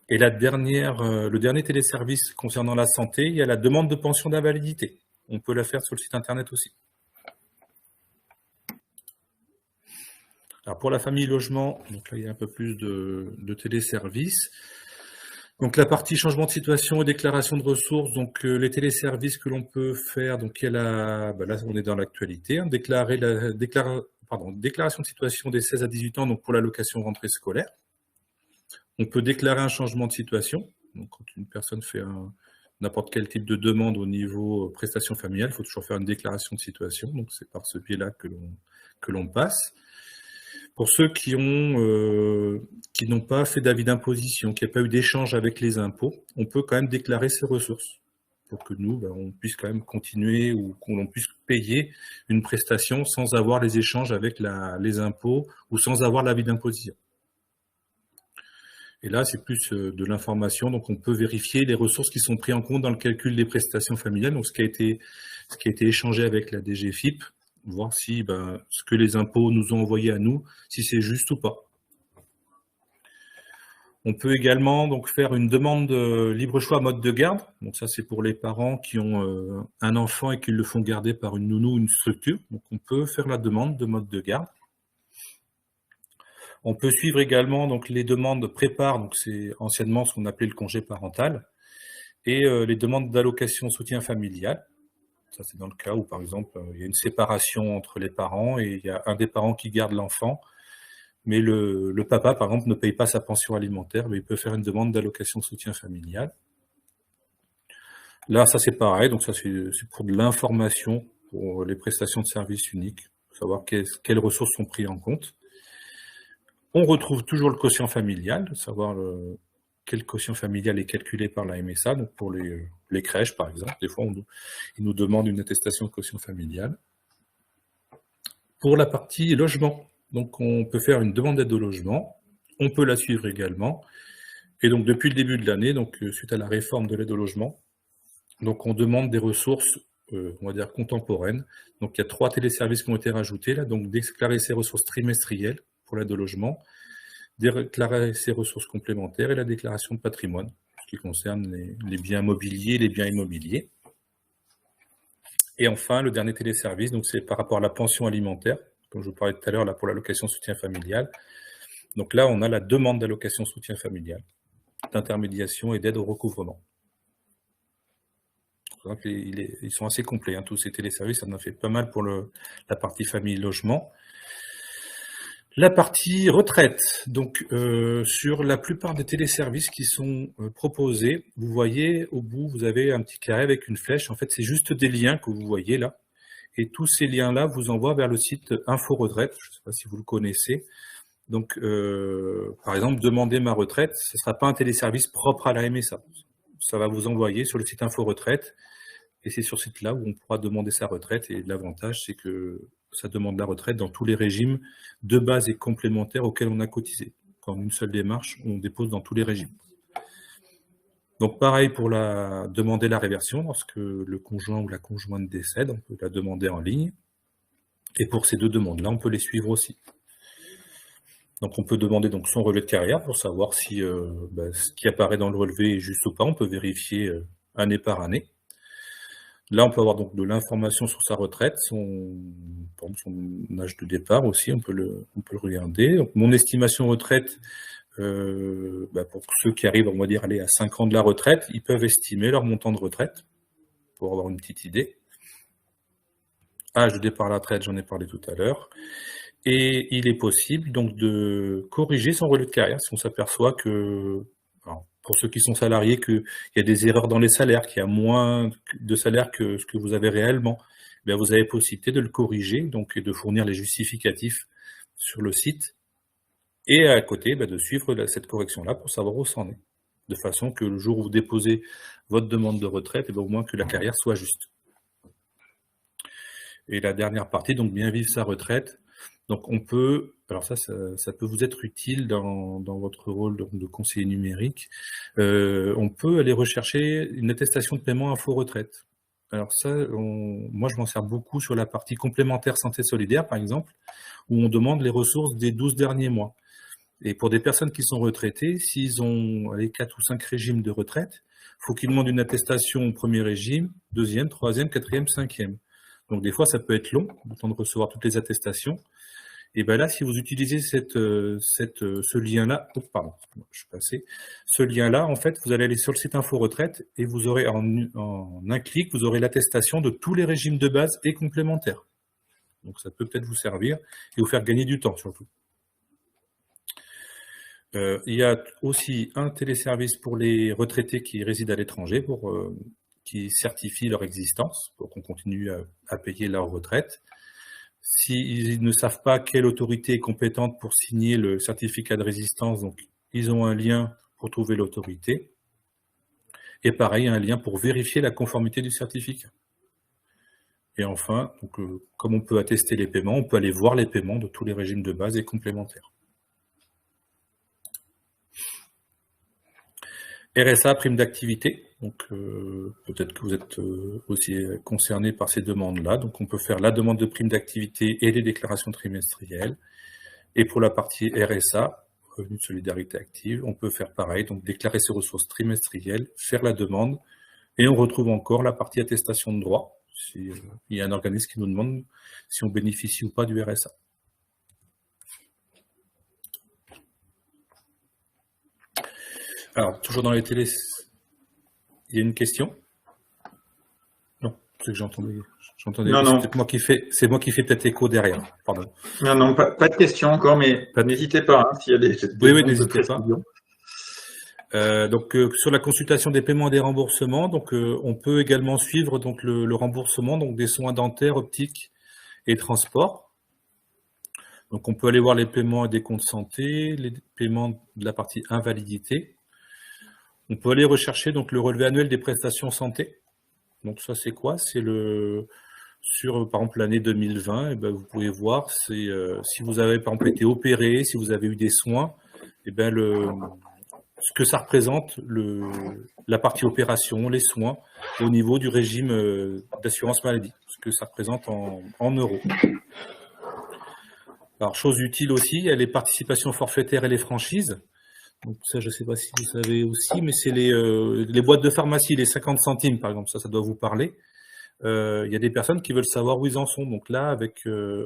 Et le dernier téléservice concernant la santé, il y a la demande de pension d'invalidité. On peut la faire sur le site internet aussi. Alors pour la famille logement, donc là il y a un peu plus de téléservices. Donc la partie changement de situation et déclaration de ressources, donc les téléservices que l'on peut faire, donc il y a là on est dans l'actualité, hein, déclaration de situation des 16 à 18 ans, donc pour l'allocation rentrée scolaire. On peut déclarer un changement de situation, donc quand une personne fait n'importe quel type de demande au niveau prestation familiale, il faut toujours faire une déclaration de situation, donc c'est par ce biais-là que l'on passe. Pour ceux qui n'ont pas fait d'avis d'imposition, qui n'ont pas eu d'échange avec les impôts, on peut quand même déclarer ses ressources pour que nous, on puisse quand même continuer ou qu'on puisse payer une prestation sans avoir les échanges avec les impôts ou sans avoir l'avis d'imposition. Et là, c'est plus de l'information, donc on peut vérifier les ressources qui sont prises en compte dans le calcul des prestations familiales, donc ce qui a été échangé avec la DGFiP, voir si ce que les impôts nous ont envoyé à nous, si c'est juste ou pas. On peut également donc faire une demande de libre choix mode de garde. Donc ça, c'est pour les parents qui ont un enfant et qui le font garder par une nounou ou une structure. Donc on peut faire la demande de mode de garde. On peut suivre également donc les demandes prépare, donc c'est anciennement ce qu'on appelait le congé parental, et les demandes d'allocation soutien familial. Ça, c'est dans le cas où, par exemple, il y a une séparation entre les parents et il y a un des parents qui garde l'enfant, mais le papa, par exemple, ne paye pas sa pension alimentaire, mais il peut faire une demande d'allocation soutien familial. Là, ça, c'est pareil. Donc, ça, c'est pour de l'information pour les prestations de services uniques, pour savoir quelles ressources sont prises en compte. On retrouve toujours le quotient familial, savoir quel quotient familial est calculé par la MSA, donc pour les crèches par exemple, des fois ils nous demandent une attestation de quotient familial. Pour la partie logement, donc on peut faire une demande d'aide au logement, on peut la suivre également, et donc depuis le début de l'année, donc suite à la réforme de l'aide au logement, donc on demande des ressources, on va dire contemporaines, donc il y a 3 téléservices qui ont été rajoutés là, donc déclarer ses ressources trimestrielles pour l'aide au logement, déclarer ses ressources complémentaires et la déclaration de patrimoine, ce qui concerne les biens mobiliers et les biens immobiliers. Et enfin, le dernier téléservice, donc c'est par rapport à la pension alimentaire, comme je vous parlais tout à l'heure là pour l'allocation soutien familial. Donc là, on a la demande d'allocation soutien familial, d'intermédiation et d'aide au recouvrement. Donc, ils sont assez complets, hein, tous ces téléservices, ça en a fait pas mal pour la partie famille logement. La partie retraite, donc sur la plupart des téléservices qui sont proposés, vous voyez au bout, vous avez un petit carré avec une flèche. En fait, c'est juste des liens que vous voyez là. Et tous ces liens-là vous envoient vers le site Info Retraite. Je ne sais pas si vous le connaissez. Donc, par exemple, demander ma retraite, ce ne sera pas un téléservice propre à la MSA. Ça va vous envoyer sur le site Info Retraite. Et c'est sur ce site-là où on pourra demander sa retraite. Et l'avantage, c'est que ça demande la retraite dans tous les régimes de base et complémentaires auxquels on a cotisé. En une seule démarche, on dépose dans tous les régimes. Donc pareil pour demander la réversion, lorsque le conjoint ou la conjointe décède, on peut la demander en ligne. Et pour ces 2 demandes-là, on peut les suivre aussi. Donc on peut demander donc son relevé de carrière pour savoir si ce qui apparaît dans le relevé est juste ou pas. On peut vérifier année par année. Là, on peut avoir donc de l'information sur sa retraite, par exemple, son âge de départ aussi, on peut le regarder. Donc, mon estimation retraite, pour ceux qui arrivent, on va dire, aller à 5 ans de la retraite, ils peuvent estimer leur montant de retraite, pour avoir une petite idée. Âge de départ à la retraite, j'en ai parlé tout à l'heure. Et il est possible donc de corriger son relevé de carrière si on s'aperçoit que, alors, pour ceux qui sont salariés, qu'il y a des erreurs dans les salaires, qu'il y a moins de salaire que ce que vous avez réellement, bien vous avez possibilité de le corriger, donc et de fournir les justificatifs sur le site, et à côté de suivre cette correction-là pour savoir où c'en est, de façon que le jour où vous déposez votre demande de retraite, au moins que la carrière soit juste. Et la dernière partie, donc bien vivre sa retraite. Donc on peut, alors ça peut vous être utile dans votre rôle de conseiller numérique, on peut aller rechercher une attestation de paiement info retraite. Alors ça, moi je m'en sers beaucoup sur la partie complémentaire santé solidaire par exemple, où on demande les ressources des 12 derniers mois. Et pour des personnes qui sont retraitées, s'ils ont 4 ou 5 régimes de retraite, il faut qu'ils demandent une attestation au premier régime, deuxième, troisième, quatrième, cinquième. Donc des fois ça peut être long, le temps de recevoir toutes les attestations. Et bien là, si vous utilisez ce lien-là, ce lien-là, en fait, vous allez aller sur le site Info Retraite et vous aurez en un clic, vous aurez l'attestation de tous les régimes de base et complémentaires. Donc ça peut peut-être vous servir et vous faire gagner du temps surtout. Il y a aussi un téléservice pour les retraités qui résident à l'étranger, qui certifient leur existence pour qu'on continue à payer leur retraite. S'ils ne savent pas quelle autorité est compétente pour signer le certificat de résistance, donc ils ont un lien pour trouver l'autorité. Et pareil, un lien pour vérifier la conformité du certificat. Et enfin, donc, comme on peut attester les paiements, on peut aller voir les paiements de tous les régimes de base et complémentaires. RSA, prime d'activité. Donc peut-être que vous êtes aussi concerné par ces demandes-là. Donc on peut faire la demande de prime d'activité et les déclarations trimestrielles. Et pour la partie RSA, revenu de solidarité active, on peut faire pareil, donc déclarer ses ressources trimestrielles, faire la demande, et on retrouve encore la partie attestation de droit, s'il y a un organisme qui nous demande si on bénéficie ou pas du RSA. Alors, toujours dans les télés, il y a une question? Non, c'est que j'entendais. Non. C'est moi qui fais peut-être écho derrière. Pardon. Non, pas de question encore, mais n'hésitez pas s'il y a des oui, n'hésitez pas. Donc sur la consultation des paiements et des remboursements, donc on peut également suivre donc le remboursement donc des soins dentaires, optiques et transports. Donc on peut aller voir les paiements et des comptes santé, les paiements de la partie invalidité. On peut aller rechercher donc le relevé annuel des prestations santé. Donc ça c'est quoi? C'est sur par exemple l'année 2020, vous pouvez voir si vous avez par exemple été opéré, si vous avez eu des soins, ce que ça représente la partie opération, les soins au niveau du régime d'assurance maladie, ce que ça représente en euros. Alors chose utile aussi, il y a les participations forfaitaires et les franchises. Donc ça, je ne sais pas si vous savez aussi, mais c'est les boîtes de pharmacie, les 50 centimes par exemple, ça doit vous parler. Il y a des personnes qui veulent savoir où ils en sont. Donc là,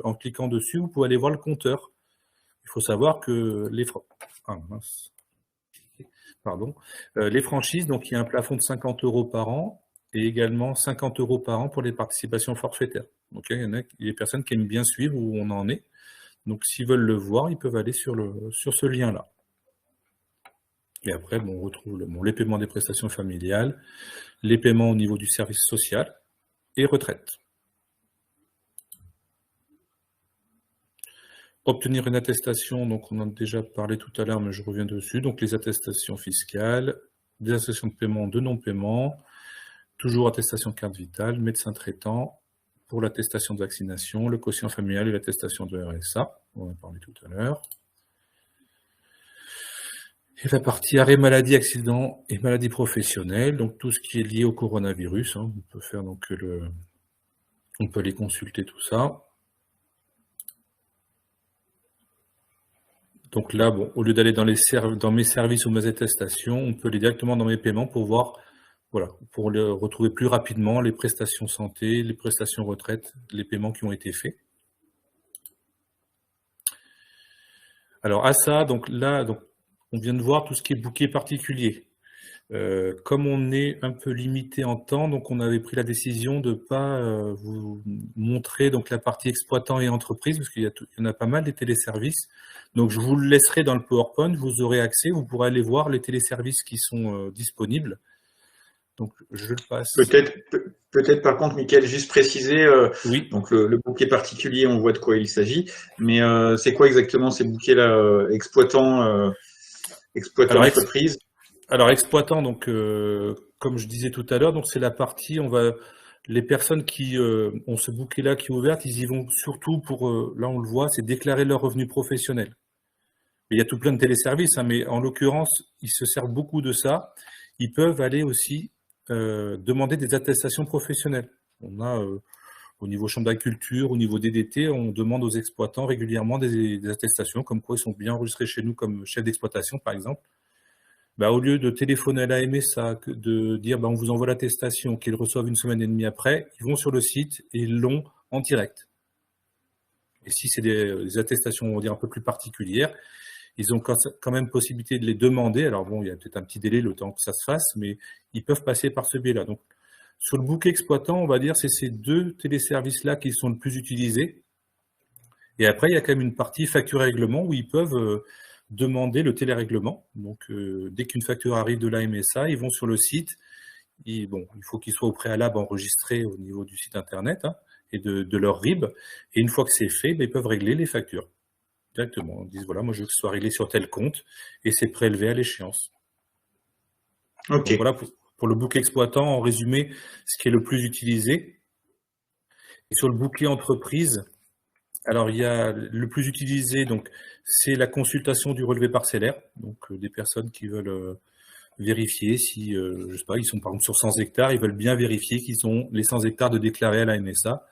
en cliquant dessus, vous pouvez aller voir le compteur. Il faut savoir que les franchises, donc il y a un plafond de 50 € par an et également 50 € par an pour les participations forfaitaires. Donc il y a des personnes qui aiment bien suivre où on en est. Donc s'ils veulent le voir, ils peuvent aller sur ce lien-là. Et après, on retrouve les paiements des prestations familiales, les paiements au niveau du service social et retraite. Obtenir une attestation, donc on en a déjà parlé tout à l'heure, mais je reviens dessus. Donc les attestations fiscales, des attestations de paiement, de non-paiement, toujours attestation carte vitale, médecin traitant, pour l'attestation de vaccination, le quotient familial et l'attestation de RSA, on en a parlé tout à l'heure. Et la partie arrêt maladie, accident et maladie professionnelle, donc tout ce qui est lié au coronavirus, on peut faire donc on peut aller consulter tout ça. Donc là, bon, au lieu d'aller dans mes services ou mes attestations, on peut aller directement dans mes paiements pour voir, voilà, pour retrouver plus rapidement les prestations santé, les prestations retraite, les paiements qui ont été faits. Alors à ça, donc là, on vient de voir tout ce qui est bouquet particulier. Comme on est un peu limité en temps, donc on avait pris la décision de ne pas vous montrer donc la partie exploitant et entreprise, parce qu'il y en a pas mal des téléservices. Donc je vous le laisserai dans le PowerPoint, vous aurez accès, vous pourrez aller voir les téléservices qui sont disponibles. Donc je le passe. Peut-être par contre, Mickaël, juste préciser, Oui. donc le bouquet particulier, on voit de quoi il s'agit, mais c'est quoi exactement ces bouquets-là, exploitant entreprise? Alors exploitant, donc comme je disais tout à l'heure, donc c'est la partie, les personnes qui ont ce bouquet-là qui est ouvert, ils y vont surtout pour, là on le voit, c'est déclarer leurs revenus professionnels. Il y a tout plein de téléservices, hein, mais en l'occurrence, ils se servent beaucoup de ça. Ils peuvent aller aussi demander des attestations professionnelles. On a au niveau chambre d'agriculture, au niveau DDT, on demande aux exploitants régulièrement des attestations, comme quoi ils sont bien enregistrés chez nous comme chef d'exploitation, par exemple. Bah, au lieu de téléphoner à la MSA, de dire bah, on vous envoie l'attestation, qu'ils reçoivent une semaine et demie après, ils vont sur le site et ils l'ont en direct. Et si c'est des attestations, on va dire, un peu plus particulières, ils ont quand même possibilité de les demander. Alors bon, il y a peut-être un petit délai le temps que ça se fasse, mais ils peuvent passer par ce biais-là. Donc, sur le bouquet exploitant, on va dire, c'est ces deux téléservices-là qui sont le plus utilisés. Et après, il y a quand même une partie facture et règlement où ils peuvent demander le télérèglement. Donc, dès qu'une facture arrive de la MSA, ils vont sur le site. Il faut qu'ils soient au préalable enregistrés au niveau du site internet hein, et de leur RIB. Et une fois que c'est fait, ils peuvent régler les factures directement. Ils disent voilà, moi je veux que ce soit réglé sur tel compte et c'est prélevé à l'échéance. Ok. Donc, voilà pour le bouquet exploitant, en résumé, ce qui est le plus utilisé. Et sur le bouquet entreprise, alors il y a le plus utilisé, donc c'est la consultation du relevé parcellaire, donc des personnes qui veulent vérifier si, je sais pas, ils sont par exemple sur 100 hectares, ils veulent bien vérifier qu'ils ont les 100 hectares de déclarés à la MSA.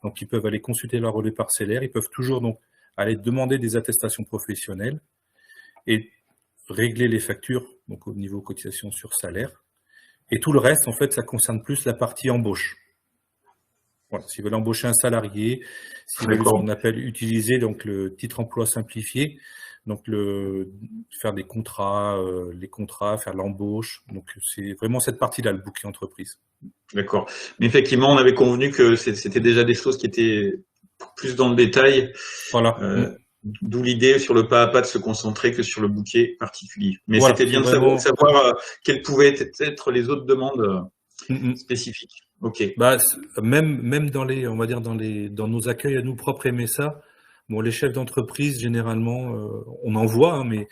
Donc ils peuvent aller consulter leur relevé parcellaire, ils peuvent toujours donc aller demander des attestations professionnelles et régler les factures, donc au niveau cotisation sur salaire. Et tout le reste, en fait, ça concerne plus la partie embauche. Voilà, s'ils veulent embaucher un salarié, s'ils veulent ce qu'on appelle utiliser donc le titre emploi simplifié, donc faire des contrats, les contrats, faire l'embauche. Donc c'est vraiment cette partie-là, le bouquet entreprise. D'accord. Mais effectivement, on avait convenu que c'était déjà des choses qui étaient plus dans le détail. Voilà. D'où l'idée sur le pas à pas de se concentrer que sur le bouquet particulier. Mais voilà, c'était bien de savoir quelles pouvaient être les autres demandes spécifiques. Ok. Bah, même dans on va dire dans nos accueils à nous propres MSA, bon, les chefs d'entreprise généralement, on en voit, hein, mais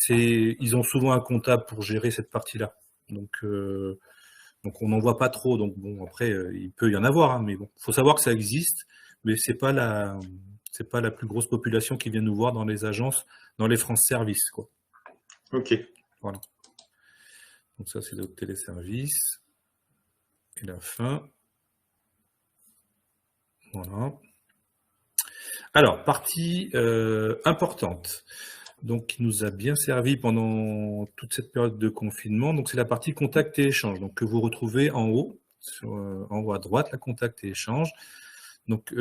ils ont souvent un comptable pour gérer cette partie-là. Donc on n'en voit pas trop. Donc bon, après, il peut y en avoir, hein, mais bon, faut savoir que ça existe, mais c'est pas la plus grosse population qui vient nous voir dans les agences, dans les France Services, quoi. Ok. Voilà. Donc ça, c'est notre téléservice. Et la fin. Voilà. Alors, partie importante, donc qui nous a bien servi pendant toute cette période de confinement. Donc, c'est la partie contact et échange, donc que vous retrouvez en haut, en haut à droite, la contact et échange. Donc,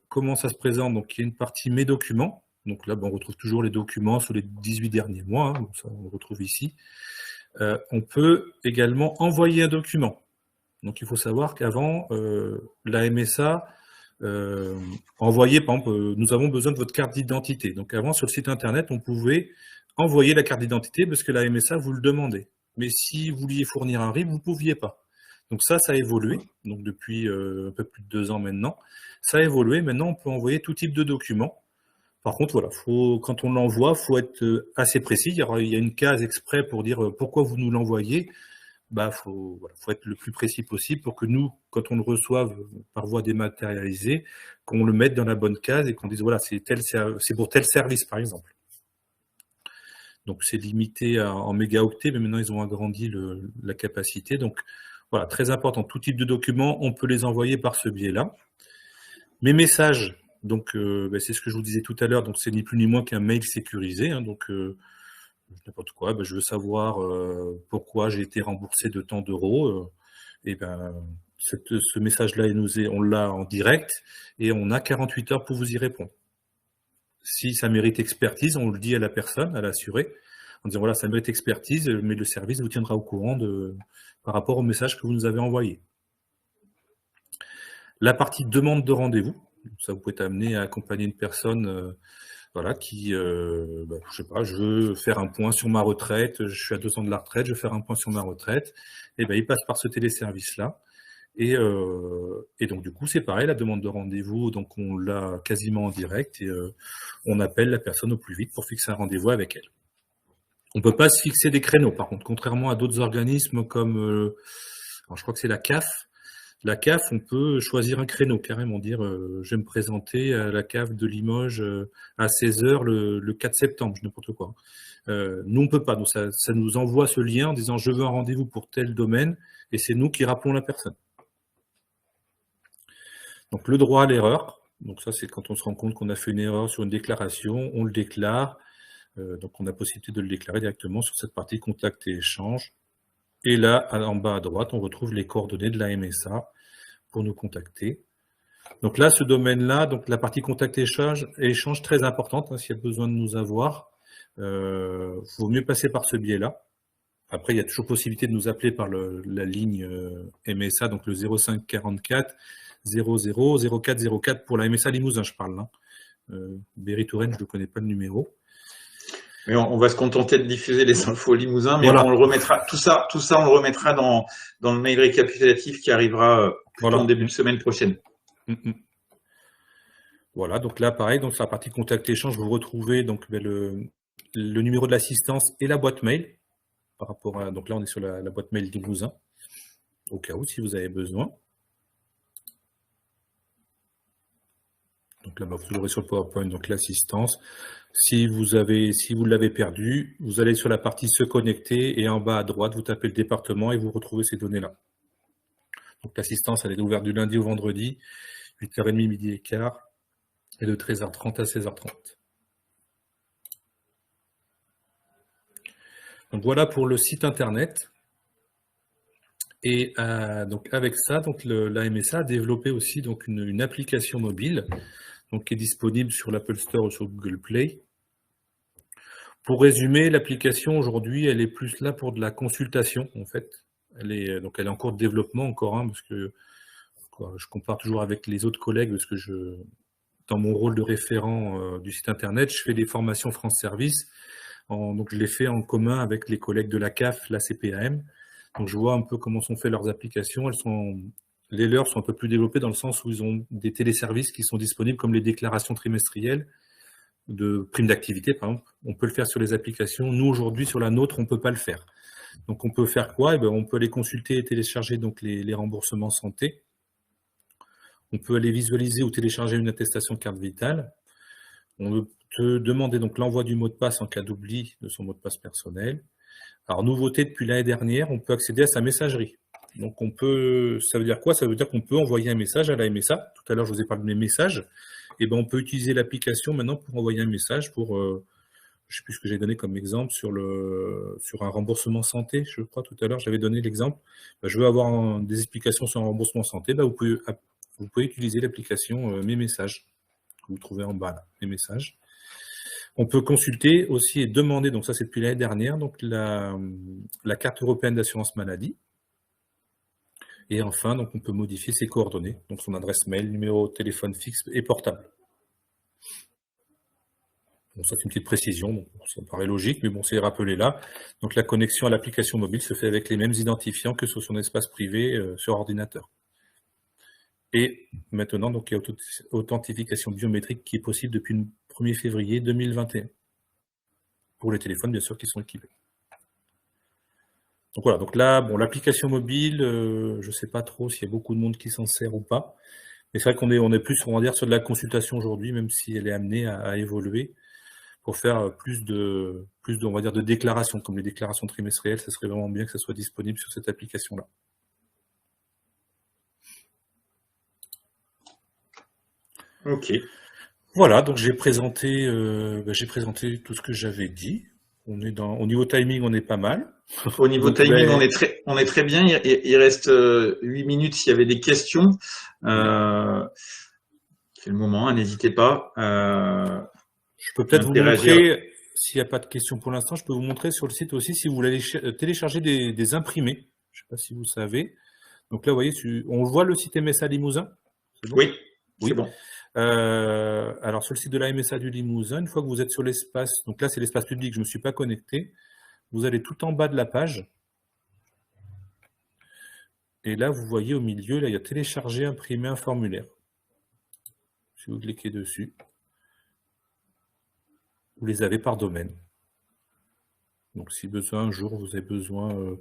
comment ça se présente? Donc, il y a une partie mes documents. Donc là, on retrouve toujours les documents sur les 18 derniers mois. Hein, donc ça, on le retrouve ici. On peut également envoyer un document. Donc, il faut savoir qu'avant, la MSA envoyait, par exemple, nous avons besoin de votre carte d'identité. Donc, avant, sur le site Internet, on pouvait envoyer la carte d'identité parce que la MSA vous le demandait. Mais si vous vouliez fournir un RIB, vous ne pouviez pas. Donc ça a évolué, donc depuis un peu plus de 2 ans maintenant. Ça a évolué, maintenant on peut envoyer tout type de documents. Par contre, voilà, quand on l'envoie, il faut être assez précis. Il y a une case exprès pour dire pourquoi vous nous l'envoyez. Faut être le plus précis possible pour que nous, quand on le reçoive par voie dématérialisée, qu'on le mette dans la bonne case et qu'on dise voilà, c'est pour tel service, par exemple. Donc c'est limité en mégaoctets, mais maintenant ils ont agrandi la capacité. Donc voilà, très important, tout type de documents, on peut les envoyer par ce biais-là. Mes messages, Donc, c'est ce que je vous disais tout à l'heure. Donc, c'est ni plus ni moins qu'un mail sécurisé. Hein, donc, n'importe quoi. Je veux savoir pourquoi j'ai été remboursé de tant d'euros. Et ce message-là, on l'a en direct et on a 48 heures pour vous y répondre. Si ça mérite expertise, on le dit à la personne, à l'assuré, en disant voilà, ça mérite expertise, mais le service vous tiendra au courant par rapport au message que vous nous avez envoyé. La partie demande de rendez-vous, ça vous pouvez être amené à accompagner une personne qui, je sais pas, je veux faire un point sur ma retraite, je suis à 2 ans de la retraite, je veux faire un point sur ma retraite, et il passe par ce téléservice-là. Et donc, du coup, c'est pareil, la demande de rendez-vous, donc on l'a quasiment en direct et on appelle la personne au plus vite pour fixer un rendez-vous avec elle. On ne peut pas se fixer des créneaux, par contre, contrairement à d'autres organismes comme, alors je crois que c'est la CAF. La CAF, on peut choisir un créneau, carrément dire je vais me présenter à la CAF de Limoges à 16h le 4 septembre, n'importe quoi. Nous, on ne peut pas. Donc, ça nous envoie ce lien en disant je veux un rendez-vous pour tel domaine et c'est nous qui rappelons la personne. Donc, le droit à l'erreur. Donc, ça, c'est quand on se rend compte qu'on a fait une erreur sur une déclaration, on le déclare. Donc, on a possibilité de le déclarer directement sur cette partie contact et échange. Et là, en bas à droite, on retrouve les coordonnées de la MSA pour nous contacter. Donc là, ce domaine-là, donc la partie contact et échange très importante, hein, s'il y a besoin de nous avoir. Vaut mieux passer par ce biais-là. Après, il y a toujours possibilité de nous appeler par la ligne MSA, donc le 05 44 00 04 04 pour la MSA Limousin, je parle. Berry-Touraine, je ne connais pas le numéro. Mais on va se contenter de diffuser les infos Limousin, mais voilà. On le remettra, tout ça, on le remettra dans le mail récapitulatif qui arrivera plutôt en début de semaine prochaine. Voilà, donc là, pareil, donc sur la partie contact échange, vous retrouvez donc le numéro de l'assistance et la boîte mail. Par rapport à, donc là, on est sur la boîte mail Limousin, au cas où, si vous avez besoin. Donc là, vous aurez sur le PowerPoint donc l'assistance. Si vous l'avez perdu, vous allez sur la partie se connecter et en bas à droite, vous tapez le département et vous retrouvez ces données-là. Donc l'assistance, elle est ouverte du lundi au vendredi, 8h30, midi et quart, et de 13h30 à 16h30. Donc voilà pour le site internet. Et donc avec ça, donc la MSA a développé aussi donc une application mobile, donc qui est disponible sur l'Apple Store ou sur Google Play. Pour résumer, l'application aujourd'hui, elle est plus là pour de la consultation en fait. Elle est en cours de développement encore, parce que je compare toujours avec les autres collègues, parce que dans mon rôle de référent du site internet, je fais des formations France Service. Donc je les fais en commun avec les collègues de la CAF, la CPAM. Donc je vois un peu comment sont faites leurs applications. Les leurs sont un peu plus développées dans le sens où ils ont des téléservices qui sont disponibles comme les déclarations trimestrielles de primes d'activité, par exemple. On peut le faire sur les applications. Nous, aujourd'hui, sur la nôtre, on ne peut pas le faire. Donc on peut faire quoi ? On peut aller consulter et télécharger donc, les remboursements santé. On peut aller visualiser ou télécharger une attestation carte vitale. On peut demander donc l'envoi du mot de passe en cas d'oubli de son mot de passe personnel. Alors, nouveauté depuis l'année dernière, on peut accéder à sa messagerie. Donc, ça veut dire quoi ? Ça veut dire qu'on peut envoyer un message à la MSA. Tout à l'heure, je vous ai parlé de mes messages. Et on peut utiliser l'application maintenant pour envoyer un message pour, je ne sais plus ce que j'ai donné comme exemple, sur un remboursement santé. Je crois tout à l'heure, j'avais donné l'exemple. Je veux avoir des explications sur un remboursement santé. Vous pouvez utiliser l'application Mes messages, que vous trouvez en bas, là, Mes messages. On peut consulter aussi et demander, donc ça c'est depuis l'année dernière, donc la carte européenne d'assurance maladie. Et enfin, donc on peut modifier ses coordonnées, donc son adresse mail, numéro de téléphone fixe et portable. Bon, ça c'est une petite précision, donc ça paraît logique, mais bon, c'est rappelé là. Donc la connexion à l'application mobile se fait avec les mêmes identifiants que sur son espace privé sur ordinateur. Et maintenant, donc, il y a authentification biométrique qui est possible depuis le 1er février 2021. Pour les téléphones, bien sûr, qui sont équipés. Donc voilà, donc là, l'application mobile, je ne sais pas trop s'il y a beaucoup de monde qui s'en sert ou pas. Mais c'est vrai qu'on est plus, on va dire, sur de la consultation aujourd'hui, même si elle est amenée à évoluer, pour faire plus de, on va dire, de déclarations, comme les déclarations trimestrielles. Ça serait vraiment bien que ça soit disponible sur cette application-là. Ok. Voilà, donc j'ai présenté tout ce que j'avais dit. Au niveau timing, on est pas mal. Au niveau donc, timing, on est très bien. Il reste 8 minutes s'il y avait des questions. C'est le moment, hein, n'hésitez pas. Je peux peut-être vous montrer, s'il n'y a pas de questions pour l'instant, je peux vous montrer sur le site aussi si vous voulez télécharger des imprimés. Je ne sais pas si vous savez. Donc là, vous voyez, on voit le site MSA Limousin. Bon oui, c'est bon. Alors, sur le site de la MSA du Limousin, une fois que vous êtes sur l'espace, donc là, c'est l'espace public, je ne me suis pas connecté. Vous allez tout en bas de la page. Et là, vous voyez au milieu, là, il y a télécharger, imprimer un formulaire. Si vous cliquez dessus, vous les avez par domaine. Donc, si besoin, un jour, vous avez besoin,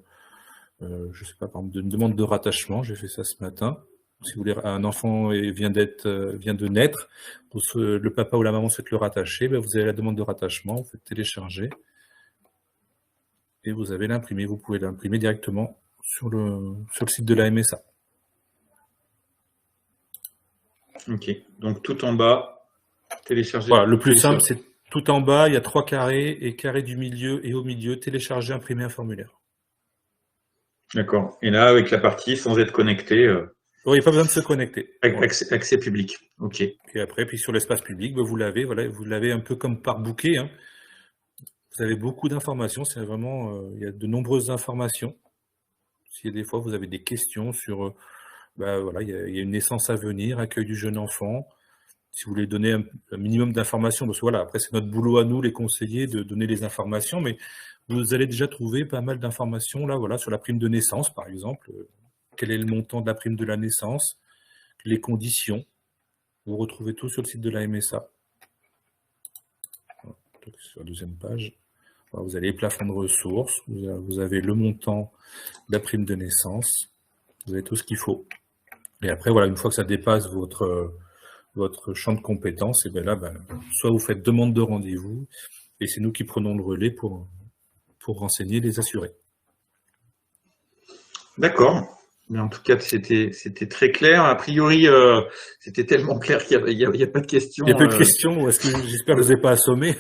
je ne sais pas, par exemple, d'une demande de rattachement, j'ai fait ça ce matin. Si vous voulez, un enfant vient de naître, le papa ou la maman souhaite le rattacher, ben vous avez la demande de rattachement, vous faites télécharger et vous avez l'imprimé. Vous pouvez l'imprimer directement sur le site de la MSA. Ok, donc tout en bas, télécharger. Voilà, le plus simple, c'est tout en bas, il y a 3 carrés et carré du milieu et au milieu, télécharger, imprimer un formulaire. D'accord. Et là, avec la partie sans être connecté. Oui, il n'y a pas besoin de se connecter. Accès public. Ok. Et après, puis sur l'espace public, vous l'avez, voilà, vous l'avez un peu comme par bouquet. Hein. Vous avez beaucoup d'informations. C'est vraiment, il y a de nombreuses informations. Si des fois vous avez des questions sur, voilà, il y a une naissance à venir, accueil du jeune enfant. Si vous voulez donner un minimum d'informations, parce que voilà, après c'est notre boulot à nous, les conseillers, de donner les informations, mais vous allez déjà trouver pas mal d'informations là, voilà, sur la prime de naissance, par exemple. Quel est le montant de la prime de la naissance, les conditions. Vous retrouvez tout sur le site de la MSA. Sur la deuxième page. Alors, vous avez les plafonds de ressources, vous avez le montant de la prime de naissance, vous avez tout ce qu'il faut. Et après, voilà, une fois que ça dépasse votre champ de compétences, et bien là, soit vous faites demande de rendez-vous, et c'est nous qui prenons le relais pour renseigner les assurés. D'accord. Mais en tout cas, c'était très clair. A priori, c'était tellement clair qu'il n'y a pas de questions. Il n'y a pas de questions, ou est-ce que j'espère que je ne vous ai pas assommé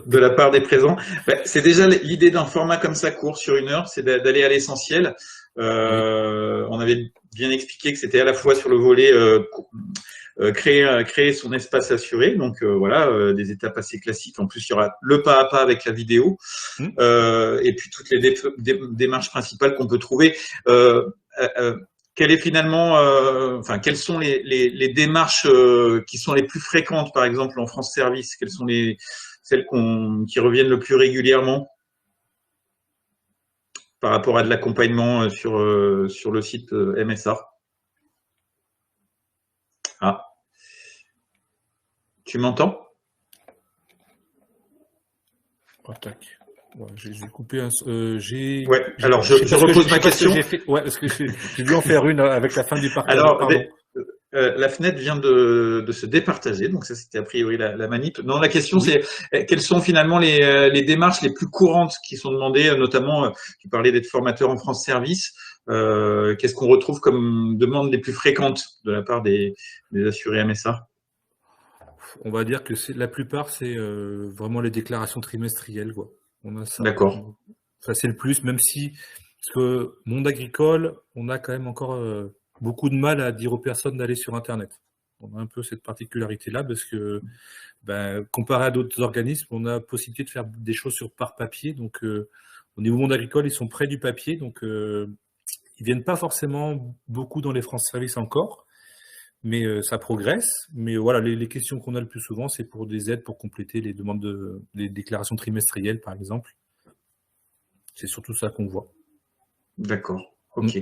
de la part des présents. C'est déjà l'idée d'un format comme ça court sur 1 heure, c'est d'aller à l'essentiel. Oui. On avait bien expliqué que c'était à la fois sur le volet créer son espace assuré, donc voilà, des étapes assez classiques. En plus, il y aura le pas à pas avec la vidéo, et puis toutes les démarches principales qu'on peut trouver. Quelle est finalement, quelles sont les démarches qui sont les plus fréquentes, par exemple en France Service? Quelles sont celles qui reviennent le plus régulièrement par rapport à de l'accompagnement sur le site MSA? Ah, tu m'entends? Tac. Ouais, j'ai coupé un. Ouais. Alors je repose ma question. Ouais, parce que j'ai dû en faire une avec la fin du partage. Alors, la fenêtre vient de se départager, donc ça c'était a priori la manip. Non, la question c'est quelles sont finalement les démarches les plus courantes qui sont demandées, notamment tu parlais d'être formateur en France Service. Qu'est-ce qu'on retrouve comme demande les plus fréquentes de la part des assurés MSA? On va dire que la plupart c'est vraiment les déclarations trimestrielles, quoi. On a ça. D'accord. Ça c'est le plus, même si parce que monde agricole, on a quand même encore beaucoup de mal à dire aux personnes d'aller sur Internet. On a un peu cette particularité-là parce que, comparé à d'autres organismes, on a la possibilité de faire des choses par papier. Donc, au niveau monde agricole, ils sont près du papier. Donc, ils viennent pas forcément beaucoup dans les France Service encore, mais ça progresse. Mais voilà, les questions qu'on a le plus souvent, c'est pour des aides pour compléter les demandes des déclarations trimestrielles, par exemple. C'est surtout ça qu'on voit. D'accord. Ok.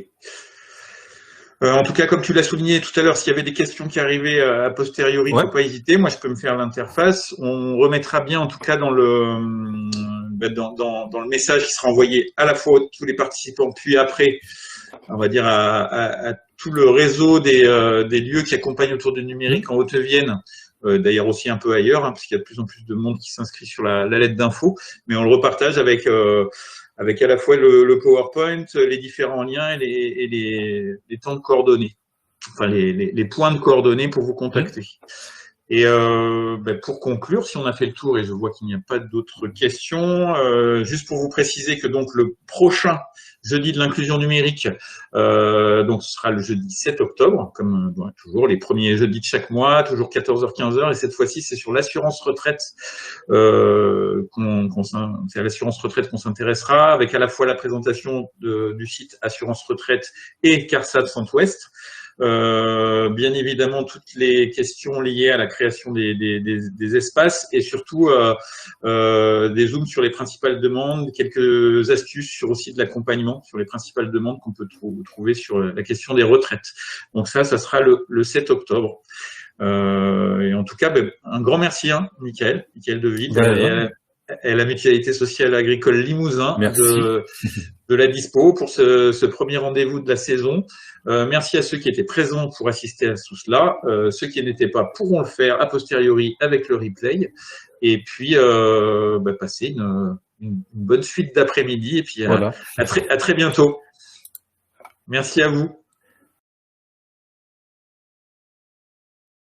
En tout cas, comme tu l'as souligné tout à l'heure, s'il y avait des questions qui arrivaient a posteriori, il ne faut pas hésiter. Moi, je peux me faire l'interface. On remettra bien, en tout cas, dans le message qui sera envoyé à la fois à tous les participants, puis après, on va dire, à tout le réseau des lieux qui accompagnent autour du numérique en Haute-Vienne, d'ailleurs aussi un peu ailleurs, hein, parce qu'il y a de plus en plus de monde qui s'inscrit sur la lettre d'info, mais on le repartage avec à la fois le PowerPoint, les différents liens et les temps de coordonnées, enfin les points de coordonnées pour vous contacter. Et pour conclure, si on a fait le tour, et je vois qu'il n'y a pas d'autres questions, juste pour vous préciser que donc le prochain jeudi de l'inclusion numérique, donc ce sera le jeudi 7 octobre, comme toujours les premiers jeudis de chaque mois, toujours 14h-15h, et cette fois-ci c'est sur l'assurance retraite, c'est à l'assurance retraite qu'on s'intéressera, avec à la fois la présentation du site Assurance Retraite et CARSAT Centre-Ouest. Bien évidemment toutes les questions liées à la création des espaces et surtout des zooms sur les principales demandes, quelques astuces sur aussi de l'accompagnement sur les principales demandes qu'on peut trouver sur la question des retraites. Donc ça sera le 7 octobre. Et en tout cas, un grand merci, Michael De Witte et la Mutualité Sociale Agricole Limousin de la dispo pour ce premier rendez-vous de la saison. Merci à ceux qui étaient présents pour assister à tout cela. Ceux qui n'étaient pas pourront le faire a posteriori avec le replay. Et puis, passez une bonne suite d'après-midi. Et puis, à très bientôt. Merci à vous.